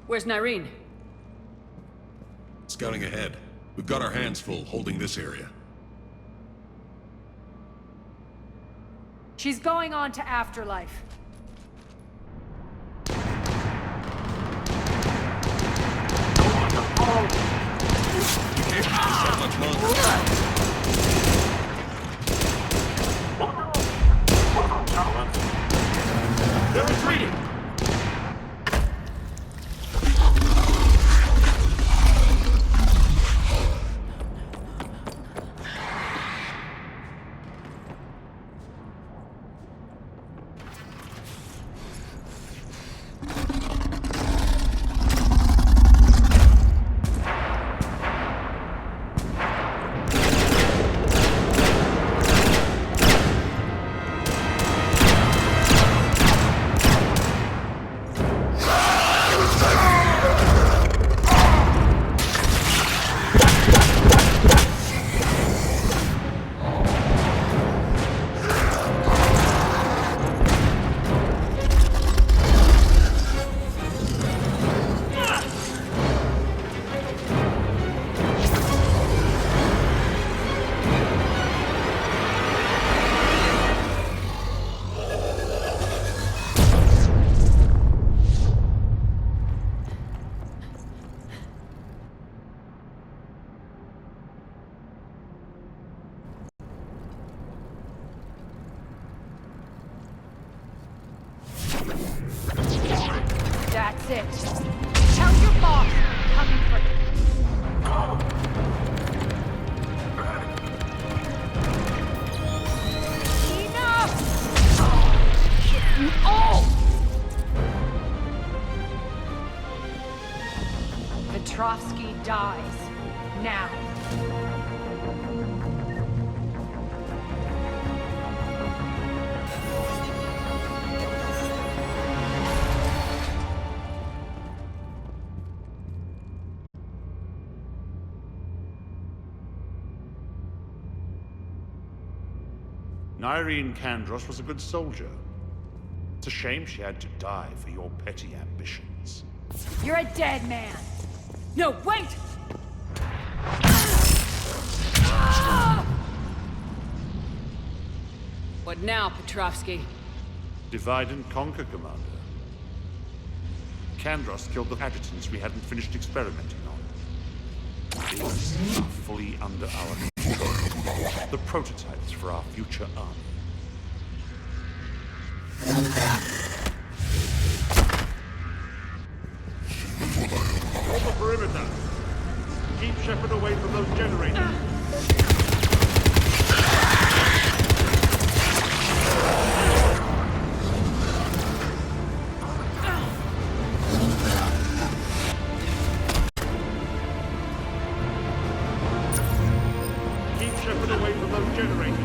Where's Nyreen? Scouting ahead. We've got our hands full holding this area. She's going on to Afterlife. We can't keep this up much longer. They're retreating! That's it. Tell your boss I'm coming for him. Enough! Oh! Petrovsky dies. Now. Nyreen Kandros was a good soldier. It's a shame she had to die for your petty ambitions. You're a dead man. No, wait! What What now, Petrovsky? Divide and conquer, Commander. Kandros killed the adjutants we hadn't finished experimenting on. These are fully under our control. The prototypes for our future army. Hold the perimeter. Keep Shepard away from those generators. Keep Shepard away from those generators.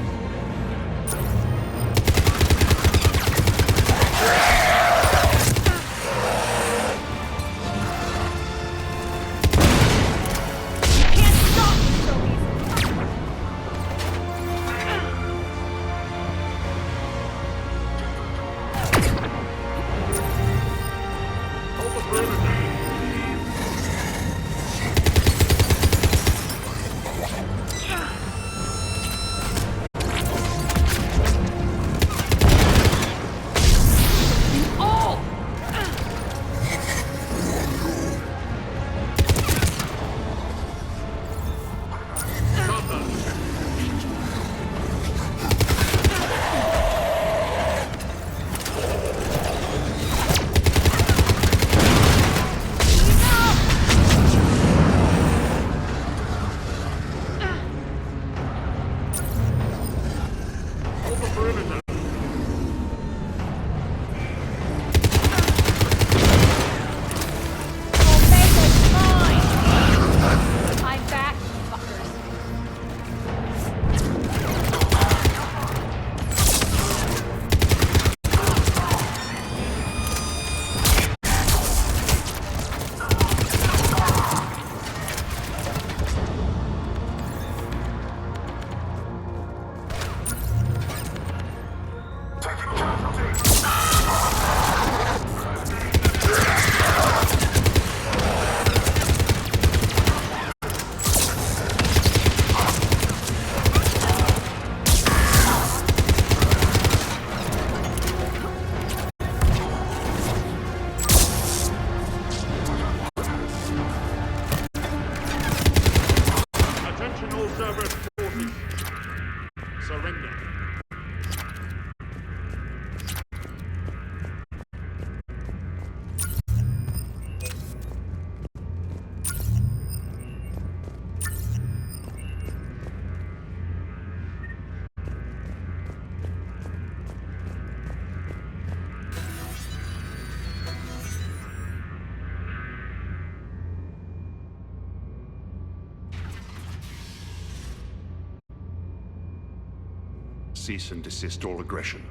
Cease and desist all aggression.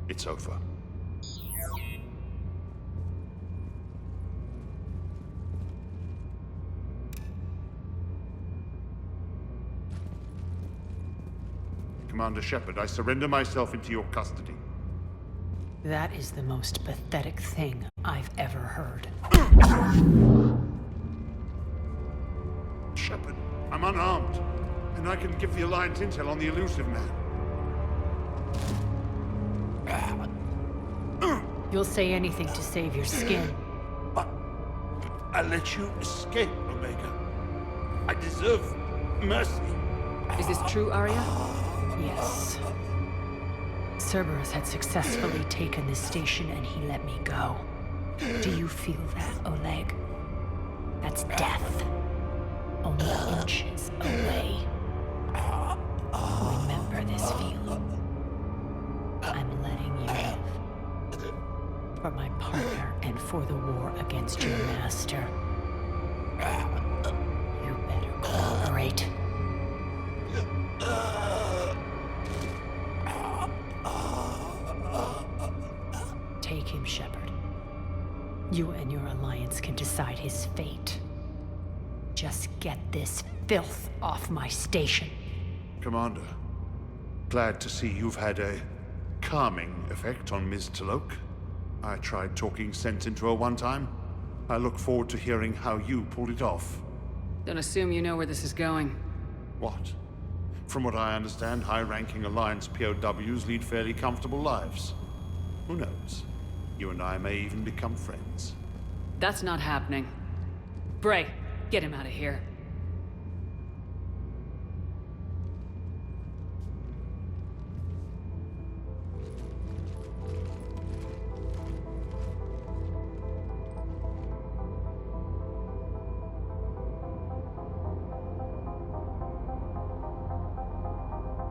It's over. Commander Shepard, I surrender myself into your custody. That is the most pathetic thing I've ever heard. Shepard, I'm unarmed, and I can give the Alliance intel on the elusive man. You'll say anything to save your skin. I let you escape, Omega. I deserve mercy. Is this true, Arya? Yes. Cerberus had successfully taken this station and he let me go. Do you feel that, Oleg? That's death. Only inches away. Remember this feeling. I'm letting you live. For my partner and for the war against your master. You better cooperate. Take him, Shepard. You and your Alliance can decide his fate. Just get this filth off my station. Commander, glad to see you've had a calming effect on Ms. T'Loak. I tried talking sense into her one time. I look forward to hearing how you pulled it off. Don't assume you know where this is going. What? From what I understand, high-ranking Alliance POWs lead fairly comfortable lives. Who knows? You and I may even become friends. That's not happening. Bray, get him out of here.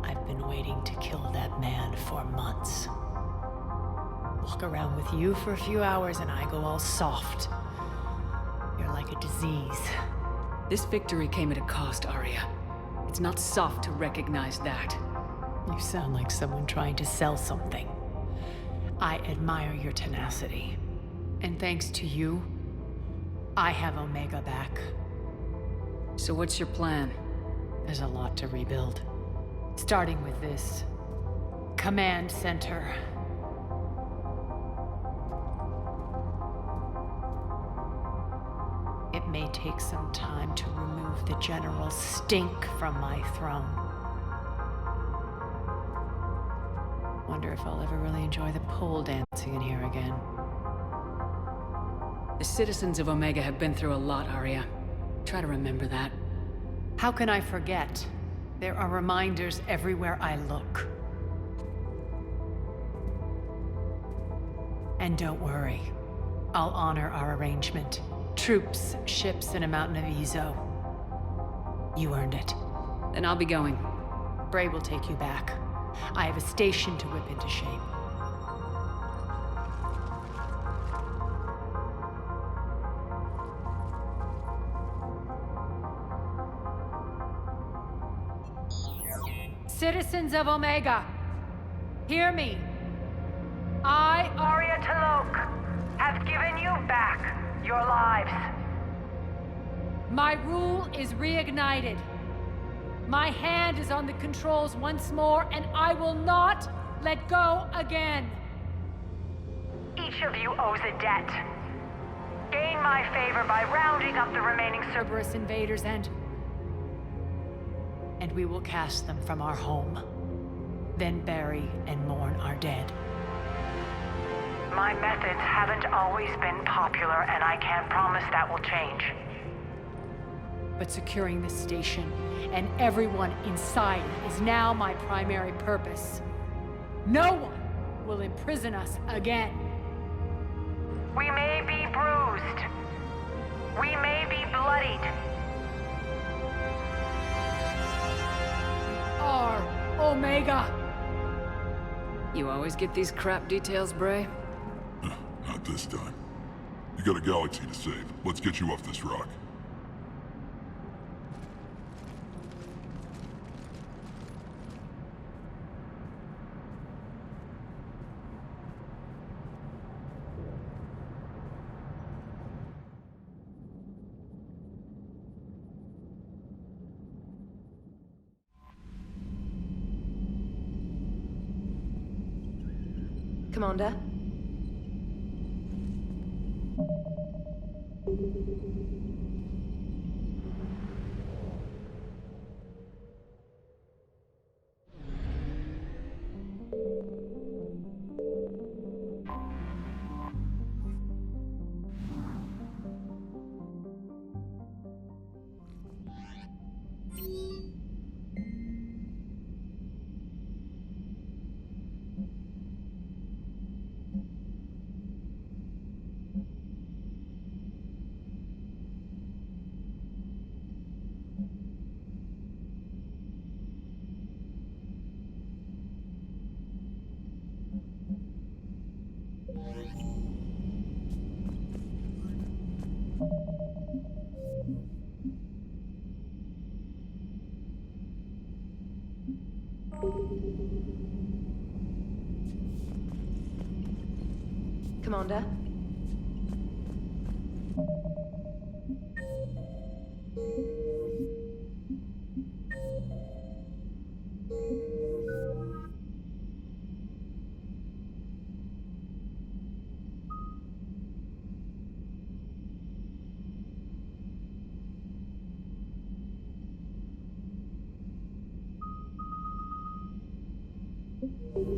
I've been waiting to kill that man for months. Walk around with you for a few hours and I go all soft. You're like a disease. This victory came at a cost, Arya. It's not soft to recognize that. You sound like someone trying to sell something. I admire your tenacity. And thanks to you, I have Omega back. So what's your plan? There's a lot to rebuild. Starting with this command center. It may take some time to remove the general's stink from my throne. Wonder if I'll ever really enjoy the pole dancing in here again. The citizens of Omega have been through a lot, Arya. Try to remember that. How can I forget? There are reminders everywhere I look. And don't worry, I'll honor our arrangement. Troops, ships, and a mountain of Ezo. You earned it. Then I'll be going. Bray will take you back. I have a station to whip into shape. Citizens of Omega, hear me. I, Arya T'Loak, have given you back your lives. My rule is reignited. My hand is on the controls once more, and I will not let go again. Each of you owes a debt. Gain my favor by rounding up the remaining Cerberus invaders and we will cast them from our home. Then bury and mourn our dead. My methods haven't always been popular, and I can't promise that will change. But securing this station and everyone inside it is now my primary purpose. No one will imprison us again. We may be bruised. We may be bloodied. Are Omega. You always get these crap details, Bray? Not this time. You got a galaxy to save. Let's get you off this rock. Commander? Commander?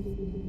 you.